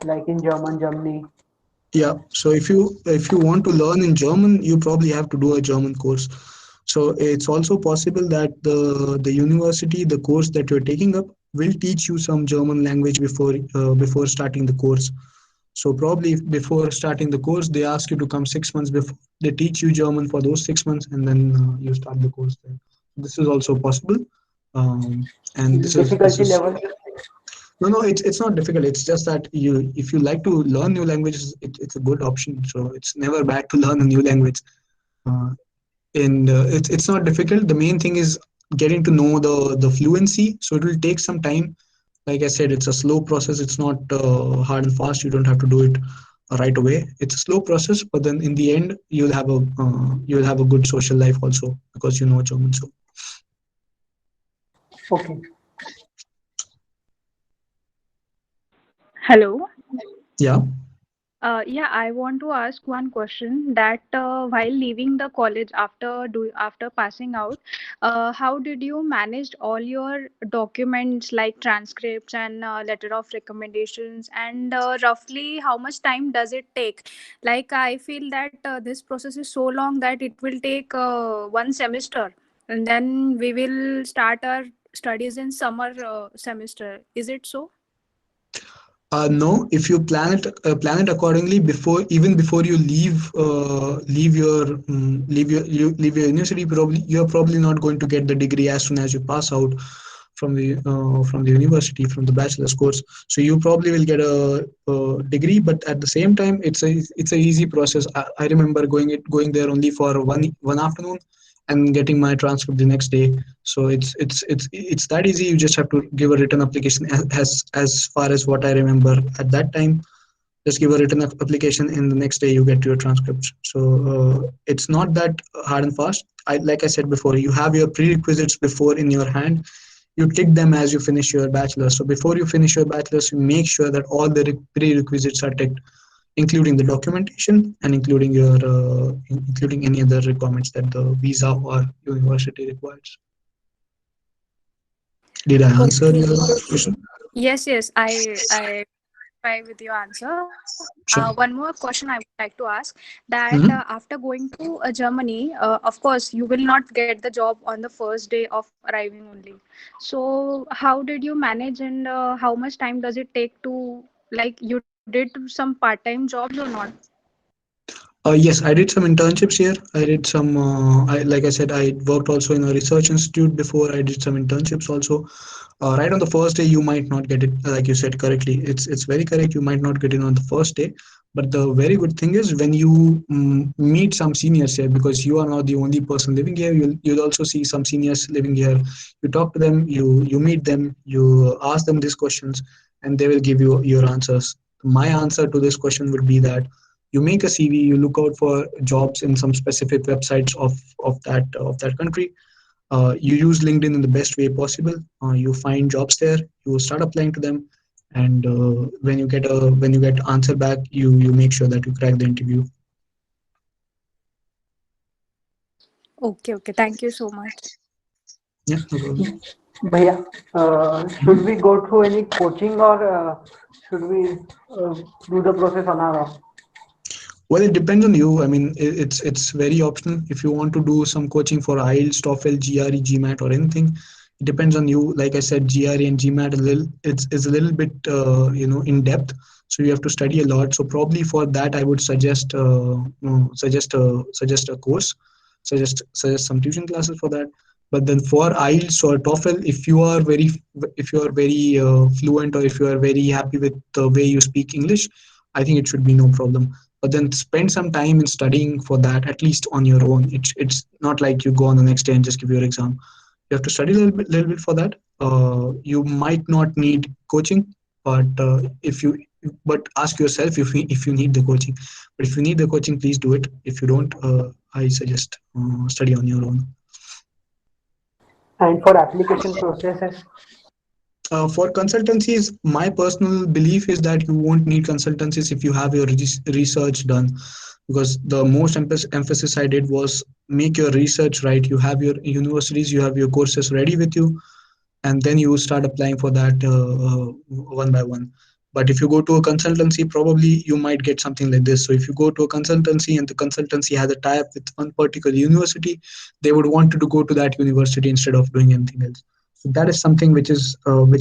like in German, Germany? Yeah. So if you want to learn in German, you probably have to do a German course. So it's also possible that the university, the course that you're taking up, will teach you some German language before starting the course. So probably before starting the course, they ask you to come 6 months before. They teach you German for those 6 months, and then you start the course there. This is also possible, and this Difficulty is level. no, it's not difficult. It's just that if you like to learn new languages, it's a good option. So it's never bad to learn a new language. Uh, and it's not difficult. The main thing is getting to know the fluency. So it will take some time. Like I said, it's a slow process. It's not hard and fast. You don't have to do it right away. It's a slow process, but then in the end, you'll have a good social life also, because you know German. So Okay. Hello. yeah. Yeah, I want to ask one question that while leaving the college after passing out, how did you manage all your documents like transcripts and letter of recommendations, and roughly how much time does it take? Like I feel that this process is so long that it will take 1 semester, and then we will start our studies in summer semester. Is it so? No, if you plan it accordingly before you leave your university, probably you're probably not going to get the degree as soon as you pass out. from the university, from the bachelor's course. So you probably will get a degree, but at the same time, it's a easy process. I remember going there only for one afternoon and getting my transcript the next day. So it's that easy. You just have to give a written application. As far as what I remember at that time, just give a written application, and the next day you get your transcripts. So it's not that hard and fast. Like I said before, you have your prerequisites before in your hand. You tick them as you finish your bachelor's. So before you finish your bachelor's, you make sure that all the prerequisites are ticked, including the documentation and including any other requirements that the visa or university requires. Did I answer Okay. your question? Yes, yes. I try with your answer. One more Sure. question I would like to ask, that Mhm. after going to Germany, of course, you will not get the job on the first day of arriving only. So, how did you manage, and how much time does it take to, like, you did some part-time jobs or not? Yes, I did some internships here. I did some, like I said, I worked also in a research institute before. I did some internships also. Right on the first day, you might not get it, like you said correctly. It's very correct. You might not get it on the first day, but the very good thing is when you meet some seniors here, because you are not the only person living here. You'll also see some seniors living here. You talk to them, you meet them, you ask them these questions, and they will give you your answers. My answer to this question would be that you make a CV, you look out for jobs in some specific websites of that country. You use LinkedIn in the best way possible. You find jobs there, you start applying to them, and when you get answer back, you make sure that you crack the interview. Okay, okay. Thank you so much. Yeah, no problem. Bhaiya, should we go through any coaching or should we do the process on our own? Well, it depends on you. I mean, it's very optional. If you want to do some coaching for IELTS, TOEFL, GRE, GMAT, or anything, it depends on you. Like I said, GRE and GMAT is a little bit in depth, so you have to study a lot. So probably for that, I would suggest a course, suggest some tuition classes for that. But then for IELTS or TOEFL, if you are very fluent, or if you are very happy with the way you speak English, I think it should be no problem. But then spend some time in studying for that, at least on your own. It's not like you go on the next day and just give your exam. You have to study a little bit for that. You might not need coaching, but if you but ask yourself if you need the coaching. But if you need the coaching, please do it. If you don't, I suggest study on your own. And for application processes, For consultancies, my personal belief is that you won't need consultancies if you have your research done, because the most emphasis I did was make your research right. You have your universities, you have your courses ready with you, and then you start applying for that one by one. But if you go to a consultancy, probably you might get something like this. So if you go to a consultancy and the consultancy has a tie-up with one particular university, they would want you to go to that university instead of doing anything else. So that is something which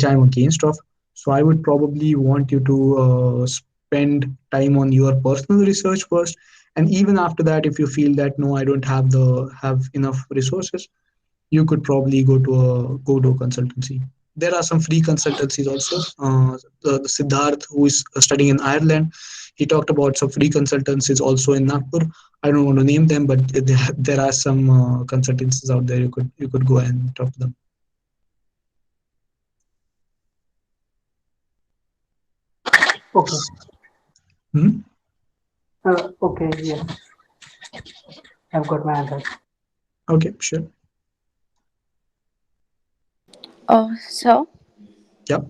I'm against of. So I would probably want you to spend time on your personal research first, and even after that, if you feel that no, I don't have enough resources, you could probably go to a consultancy. There are some free consultancies also. The Siddharth, who is studying in Ireland, he talked about some free consultancies also in Nagpur. I don't want to name them, but there are some consultancies out there. You could go and talk to them. okay, Hmm? okay, yes, I've got my answer. Okay, sure. So, Yeah.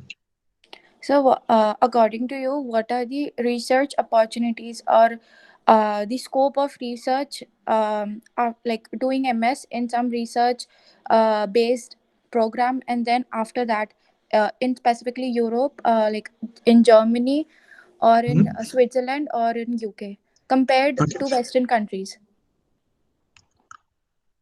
according to you, what are the research opportunities or the scope of research, like doing MS in some research based program, and then after that, in specifically Europe, like in Germany or in Hmm. Switzerland or in UK, compared Okay. to Western countries?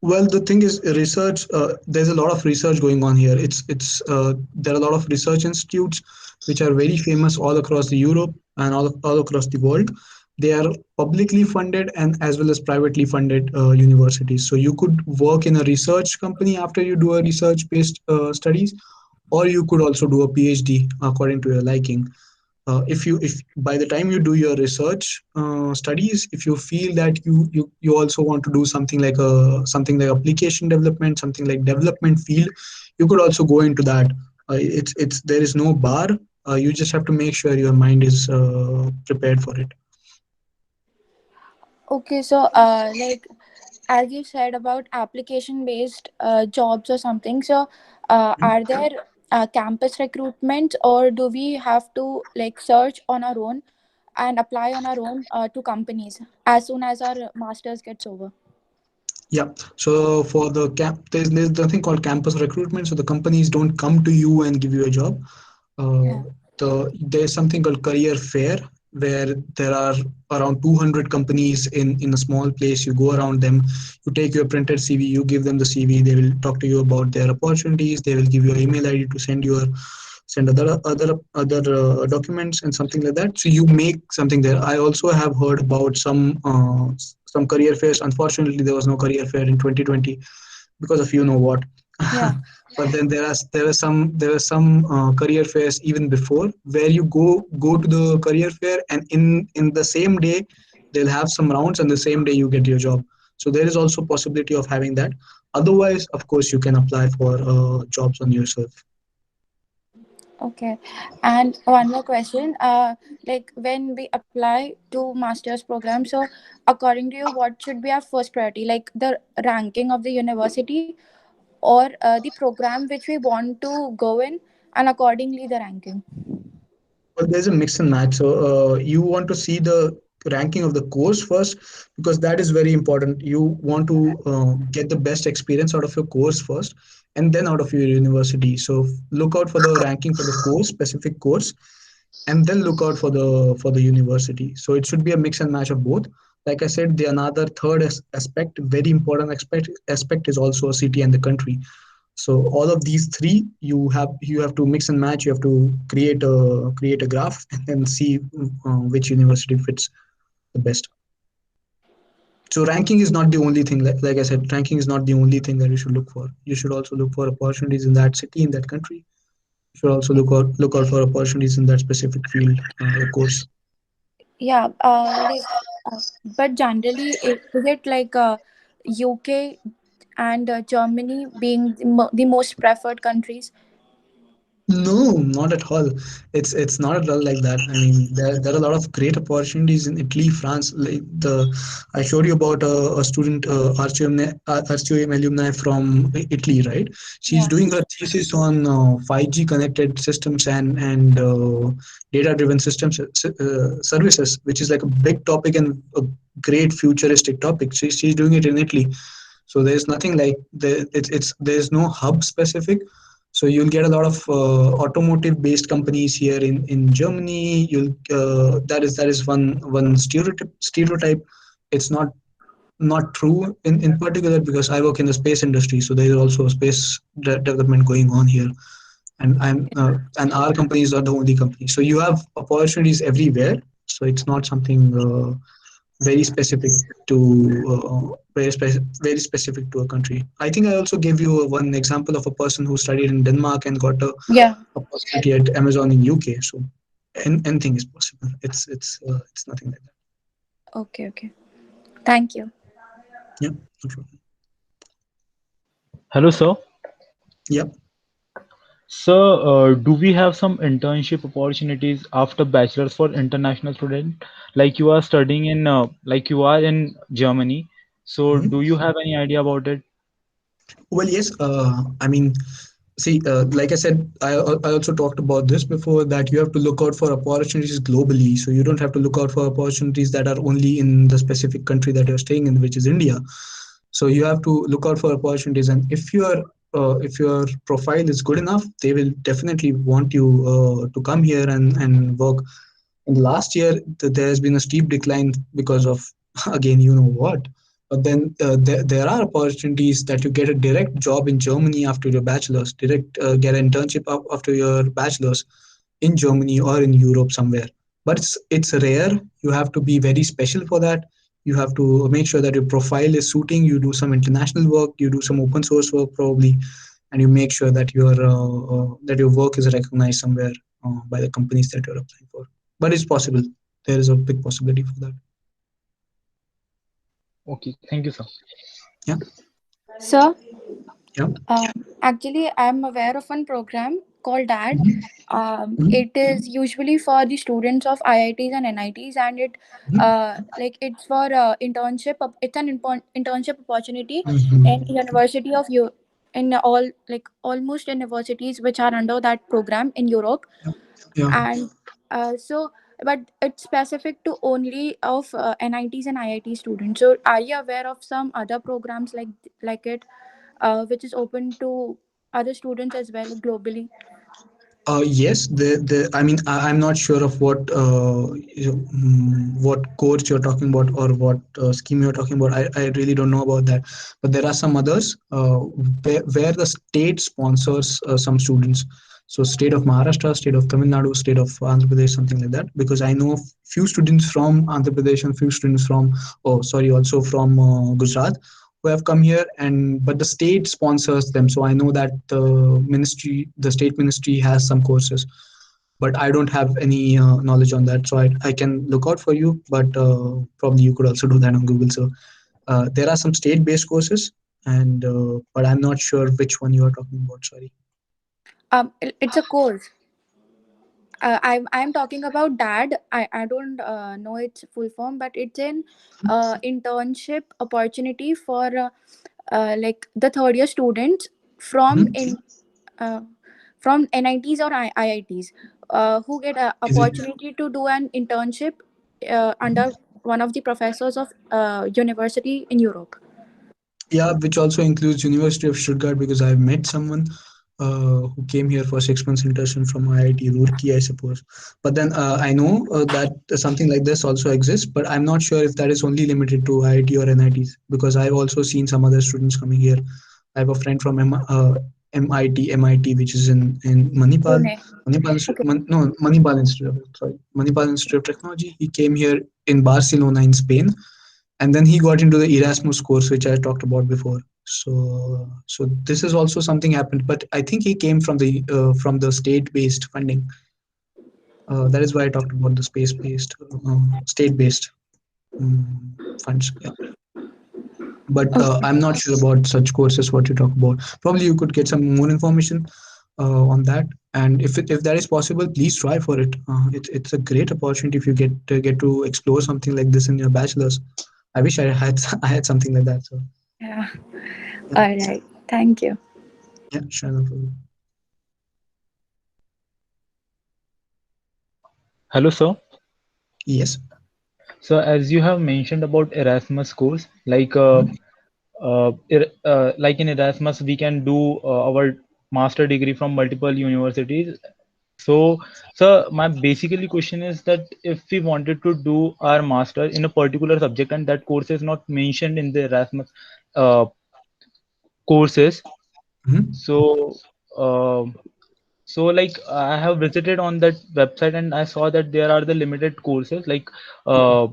Well, the thing is, research. There's a lot of research going on here. It's there are a lot of research institutes which are very famous all across the Europe and all across the world. They are publicly funded and as well as privately funded universities. So you could work in a research company after you do a research-based studies, or you could also do a PhD according to your liking. If by the time you do your research studies, if you feel that you also want to do something like application development, something like development field, you could also go into that. It's There is no bar. You just have to make sure your mind is prepared for it. Okay, so like as you said about application based jobs or something, so are there campus recruitment, or do we have to like search on our own and apply on our own to companies as soon as our masters gets over? Yeah. So for the there's nothing called campus recruitment. So the companies don't come to you and give you a job. Uh, Yeah. there's something called career fair, where there are around 200 companies in a small place. You go around them, you take your printed CV, you give them the CV. They will talk to you about their opportunities. They will give you an email ID to send other documents and something like that. So you make something there. I also have heard about some career fairs. Unfortunately, there was no career fair in 2020 because of you know what. Yeah. But then there are some career fairs even before, where you go to the career fair, and in the same day they'll have some rounds, and the same day you get your job. So there is also possibility of having that. Otherwise, of course, you can apply for jobs on yourself. Okay. And one more question. Like when we apply to master's program, so according to you, what should be our first priority? Like the ranking of the university, or the program which we want to go in, and accordingly the ranking. Well, there's a mix and match. So you want to see the ranking of the course first, because that is very important. You want to get the best experience out of your course first, and then out of your university. So look out for the ranking for the course, specific course, and then look out for the university. So it should be a mix and match of both. Like I said, the another third aspect, very important aspect is also a city and the country. So all of these three, you have to mix and match. You have to create a graph and then see which university fits the best. So ranking is not the only thing. Like I said, ranking is not the only thing that you should look for. You should also look for opportunities in that city, in that country. You should also look out for opportunities in that specific field or course. Yeah. But generally, is it like UK and Germany being the most preferred countries? No, not at all. It's not at all like that. I mean, there are a lot of great opportunities in Italy, France. Like I showed you about a student, RCOEM alumni from Italy, right? She's Yeah. doing her thesis on 5G connected systems and data-driven systems services, which is like a big topic and a great futuristic topic. She's doing it in Italy. So there's nothing like there's no hub specific. So you'll get a lot of automotive based companies here in Germany. You'll that is one stereotype. It's not true in particular, because I work in the space industry. So there is also a space development going on here, and our company is not the only company. So you have opportunities everywhere. So it's not something very specific to very specific to a country. I think I also gave you one example of a person who studied in Denmark and got Yeah. a opportunity at Amazon in UK. So anything is possible. It's nothing like that. Okay. Okay. Thank you. Yeah, no problem. Hello, sir. Yeah. So, do we have some internship opportunities after bachelor's for international student? Like you are studying in, like you are in Germany. So, Mhm. do you have any idea about it? Well, yes. I mean, see, like I said, I also talked about this before, that you have to look out for opportunities globally. So you don't have to look out for opportunities that are only in the specific country that you're staying in, which is India. So you have to look out for opportunities, and if your profile is good enough, they will definitely want you to come here and work. In the last year, there has been a steep decline because of again, you know what. But then there are opportunities that you get a direct job in Germany after your bachelor's, direct get an internship after your bachelor's in Germany or in Europe somewhere. But it's rare. You have to be very special for that. You have to make sure that your profile is suiting. You do some international work. You do some open source work probably. and you make sure that your work is recognized somewhere by the companies that you're applying for. But it's possible. There is a big possibility for that. Okay, thank you, sir. Yeah, So, yeah. actually, I'm aware of one program called DAD. Mhm, mhm, It is usually for the students of IITs and NITs, and it's for internship. It's an internship opportunity in mhm. University of you in all like almost universities which are under that program in Europe, Yeah, yeah. and so but it's specific to only of NITs and IIT students. So, are you aware of some other programs like it? Which is open to other students as well globally. Yes, I mean, I'm not sure of what course you're talking about or what scheme you're talking about. I really don't know about that. But there are some others where the state sponsors some students. So state of Maharashtra, state of Tamil Nadu, state of Andhra Pradesh, something like that. Because I know few students from Andhra Pradesh and few students from, oh, sorry, also from Gujarat who have come here, and but the state sponsors them, so I know that the state ministry has some courses, but I don't have any knowledge on that, so I can look out for you, but probably you could also do that on Google. So there are some state based courses, and but I'm not sure which one you are talking about, sorry. It's a course. I'm talking about DAD. I don't know its full form, but it's an internship opportunity for like the third year students from Mhm. in uh, from NITs or IITs who get an Is it? opportunity to do an internship under one of the professors of university in Europe. Yeah, which also includes University of Stuttgart, because I've met someone who came here for 6 months internship from IIT Roorkee, I suppose. But then I know that something like this also exists, but I'm not sure if that is only limited to IIT or NITs, because I've also seen some other students coming here. I have a friend from MIT, which is in Manipal. Pune. Okay. No, Manipal Institute. Sorry, Manipal Institute of Technology. He came here in Barcelona in Spain, and then he got into the Erasmus course, which I talked about before. So this is also something happened, but I think he came from the state-based funding. That is why I talked about the space-based, state-based funds. Yeah. But Okay. I'm not sure about such courses. What you talk about? Probably you could get some more information on that. And if that is possible, please try for it. It's a great opportunity if you get to explore something like this in your bachelor's. I wish I had I had something like that. So Yeah. yeah, All right. Thank you. yeah, sure, no problem. Hello, sir. Yes. So, as you have mentioned about Erasmus course, like in Erasmus, we can do our master degree from multiple universities. So, sir, my basically question is that if we wanted to do our master in a particular subject and that course is not mentioned in the Erasmus uh, courses, Mhm. so like I have visited on that website and I saw that there are the limited courses like uh,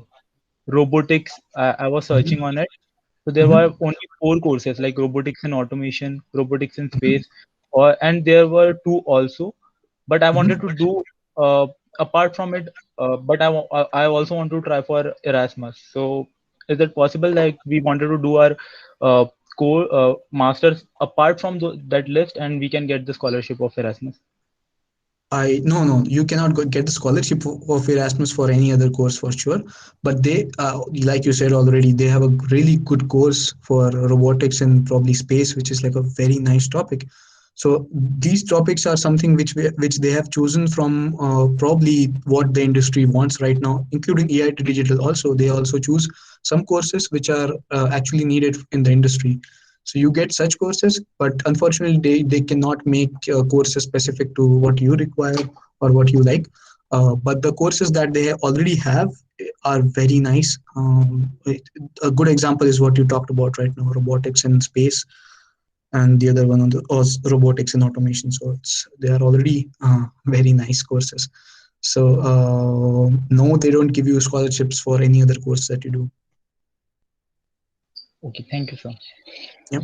robotics. I was searching Mhm. on it. So there were Mhm. only four courses like robotics and automation, robotics in Mhm. space, and there were two also. But I wanted to Mhm. do apart from it, I also want to try for Erasmus. So is it possible like we wanted to do our uh, core masters apart from that list and we can get the scholarship of Erasmus? No, you cannot get the scholarship of Erasmus for any other course for sure. But they, like you said already, they have a really good course for robotics and probably space, which is like a very nice topic. So these topics are something which they have chosen from probably what the industry wants right now, including EIT Digital. Also, they also choose some courses which are actually needed in the industry. So you get such courses, but unfortunately they cannot make courses specific to what you require or what you like. But the courses that they already have are very nice. A good example is what you talked about right now, robotics in space, and the other one on the was robotics and automation. So they are already very nice courses. So no, they don't give you scholarships for any other course that you do. Okay, thank you, sir. Yep.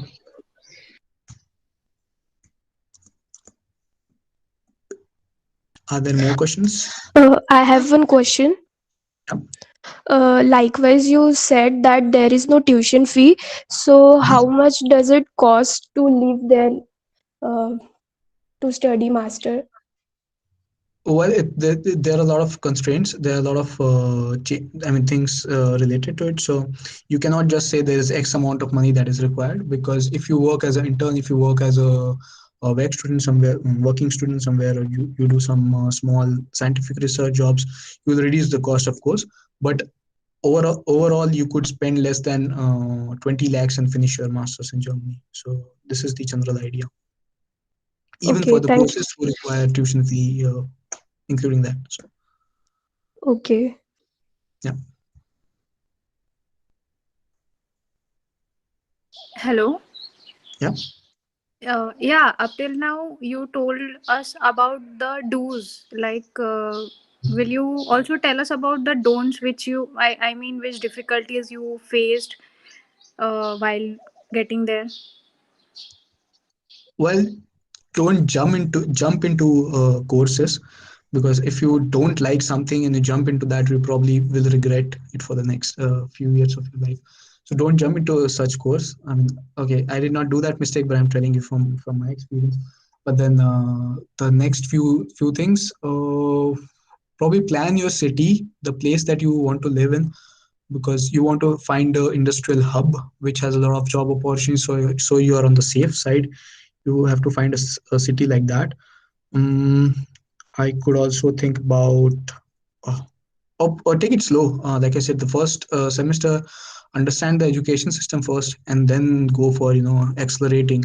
Are there more questions? I have one question. Yeah. Likewise, you said that there is no tuition fee. So, how much does it cost to live there uh, to study master? Well, there are a lot of constraints. There are a lot of, I mean, things related to it. So you cannot just say there is X amount of money that is required, because if you work as an intern, if you work as a work student somewhere, working student somewhere, or you do some small scientific research jobs, you will reduce the cost, of course. But overall, you could spend less than 20 lakhs and finish your masters in Germany. So this is the general idea. Even Okay, for the thank you. courses who require tuition fee, including that. So Okay. yeah. Hello. Yeah. Yeah, up till now you told us about the do's. Like, will you also tell us about the don'ts, which I mean, which difficulties you faced while getting there? Well, don't jump into courses, because if you don't like something and you jump into that, you probably will regret it for the next few years of your life. So don't jump into such course. I mean, okay, I did not do that mistake, but I'm telling you from my experience. But then the next few things, probably plan your city, the place that you want to live in, because you want to find a industrial hub which has a lot of job opportunities. So you are on the safe side. You have to find a city like that. um, I could also think about, uh, or take it slow. Like I said, the first semester, understand the education system first, and then go for accelerating.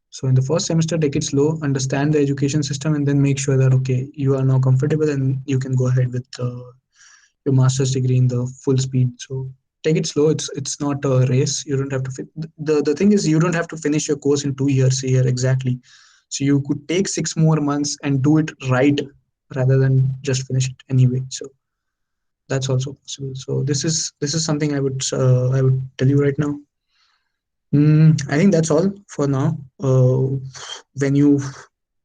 So in the first semester, take it slow, understand the education system, and then make sure that okay, you are now comfortable and you can go ahead with your master's degree in the full speed. So take it slow. It's not a race. You don't have to the thing is, you don't have to finish your course in 2 years here exactly. So you could take 6 more months and do it right, rather than just finish it anyway. So that's also possible. So this is something I would tell you right now. I think that's all for now. When you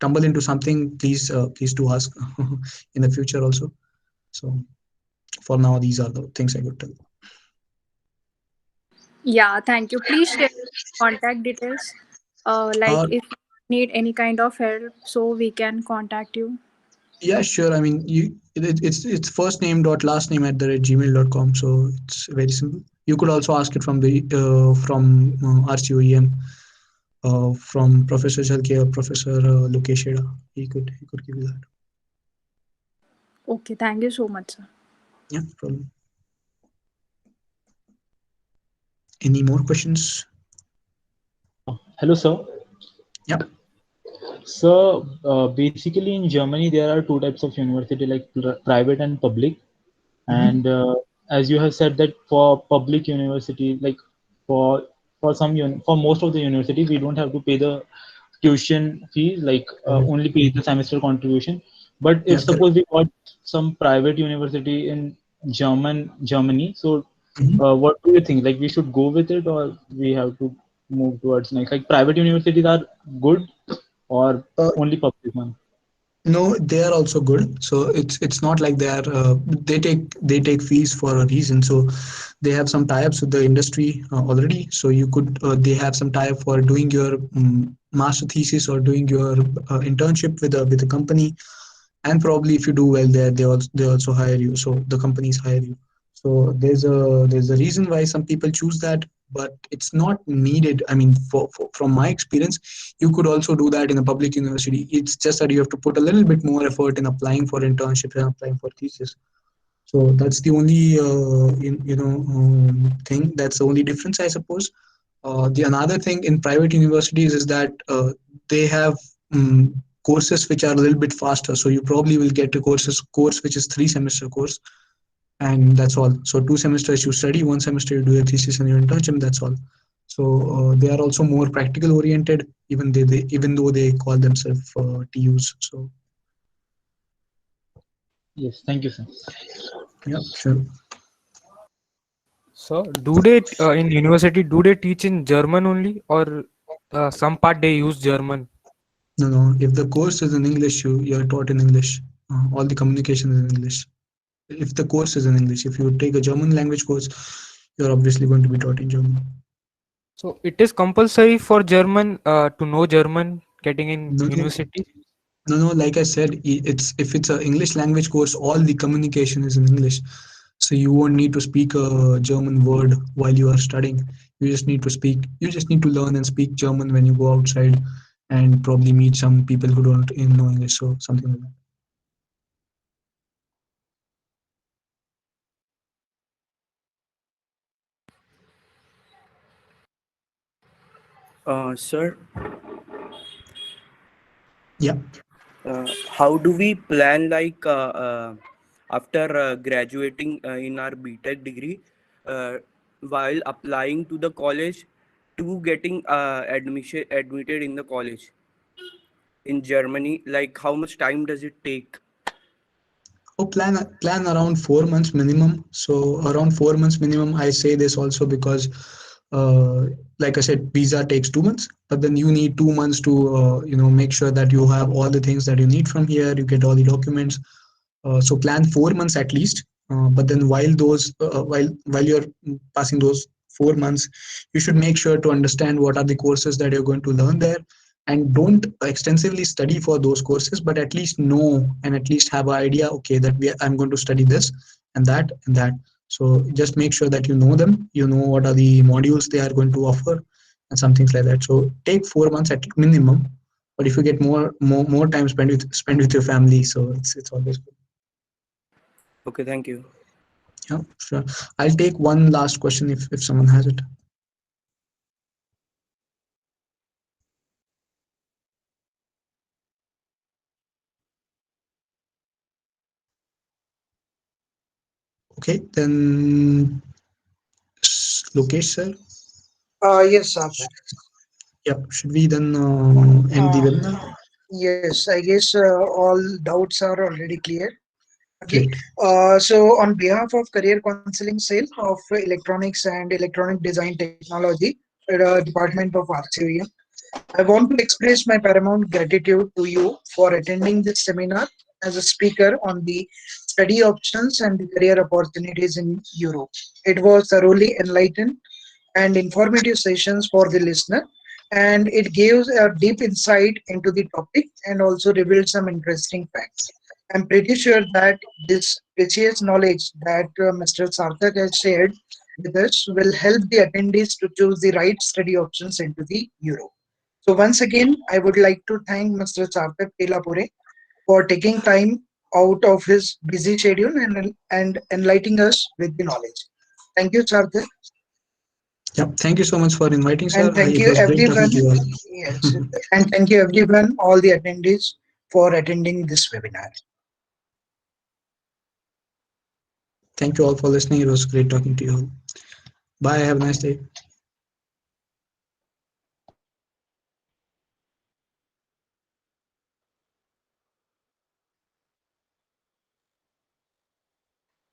tumble into something, please do ask in the future also. So for now, these are the things I could tell. Yeah, thank you. Please share contact details. Like, Uh, if you need any kind of help, so we can contact you. yeah, sure. I mean, it's first name dot last name at the rate gmail.com. So it's very simple. You could also ask it from RCOEM, from Professor Jalke or Professor Lokesh Heda. He could give you that. Okay, thank you so much, sir. Yeah, no problem. Any more questions? Hello, sir. Yeah. So basically, in Germany, there are two types of university, like private and public. Mm-hmm. And as you have said that for public university, like for for most of the university, we don't have to pay the tuition fees, like only pay the semester contribution. But Yeah. if suppose we got some private university in Germany, so Mhm. what do you think? Like we should go with it, or we have to move towards like private universities are good, or Uh, only public one? No, they are also good. So it's not like they are they take fees for a reason. So they have some tie-ups with the industry already. So you could they have some tie-up for doing your master thesis or doing your internship with a company, and probably if you do well there, they also hire you. So the companies hire you. So there's a reason why some people choose that, but it's not needed. I mean, from my experience, you could also do that in a public university. It's just that you have to put a little bit more effort in applying for internships and applying for thesis. So that's the only thing. That's the only difference, I suppose. The another thing in private universities is that they have courses which are a little bit faster. So you probably will get a course which is 3 semester course, and that's all. So 2 semesters you study, 1 semester you do your thesis and your internship. That's all. So they are also more practical oriented, even though they call themselves TUs. So Yes, thank you, sir. yeah, sure. So, do they in university do they teach in German only, or some part they use German? No, no. If the course is in English, you're taught in English. All the communication is in English. If the course is in English, if you take a German language course, you're obviously going to be taught in German. So it is compulsory for German to know German getting in No, no, university. no, no. Like I said, it's if it's a English language course, all the communication is in English. So you won't need to speak a German word while you are studying. You just need to speak. You just need to learn and speak German when you go outside, and probably meet some people who don't even know English. So something like that. Sir, Yeah. how do we plan after graduating in our BTech degree uh, while applying to the college to getting admitted in the college in Germany? Like how much time does it take? Oh, plan around 4 months minimum. So around 4 months minimum. I say this also because, uh, like I said, visa takes 2 months, but then you need 2 months to make sure that you have all the things that you need from here. You get all the documents. So plan 4 months at least. But then while you're passing those 4 months, you should make sure to understand what are the courses that you're going to learn there, and don't extensively study for those courses, but at least know and at least have an idea. Okay, I'm going to study this and that and that. So just make sure that you know them. You know what are the modules they are going to offer, and some things like that. So take 4 months at minimum. But if you get more time spend with your family, so it's always good. Okay, thank you. Yeah, sure. I'll take one last question if someone has it. Okay, then Lokesh sir. Yes, Sarthak. Yep. Should we then end the Uh, webinar? yes, I guess all doubts are already clear. Okay. Great. So on behalf of Career Counseling Cell of Electronics and Electronic Design Technology, Department of RCOEM, I want to express my paramount gratitude to you for attending this seminar as a speaker on the study options and the career opportunities in Europe. It was thoroughly enlightened and informative sessions for the listener, and it gives a deep insight into the topic and also revealed some interesting facts. I'm pretty sure that this precious knowledge that Mr. Sarthak has shared with us will help the attendees to choose the right study options into the Europe. So once again, I would like to thank Mr. Sarthak Kelapure for taking time out of his busy schedule and enlightening us with the knowledge. Thank you, Sarthak. Yep. Thank you so much for inviting, sir. And thank It you was great talking everyone. to you all. Yes, and thank you everyone, all the attendees for attending this webinar. Thank you all for listening. It was great talking to you all. Bye. Have a nice day.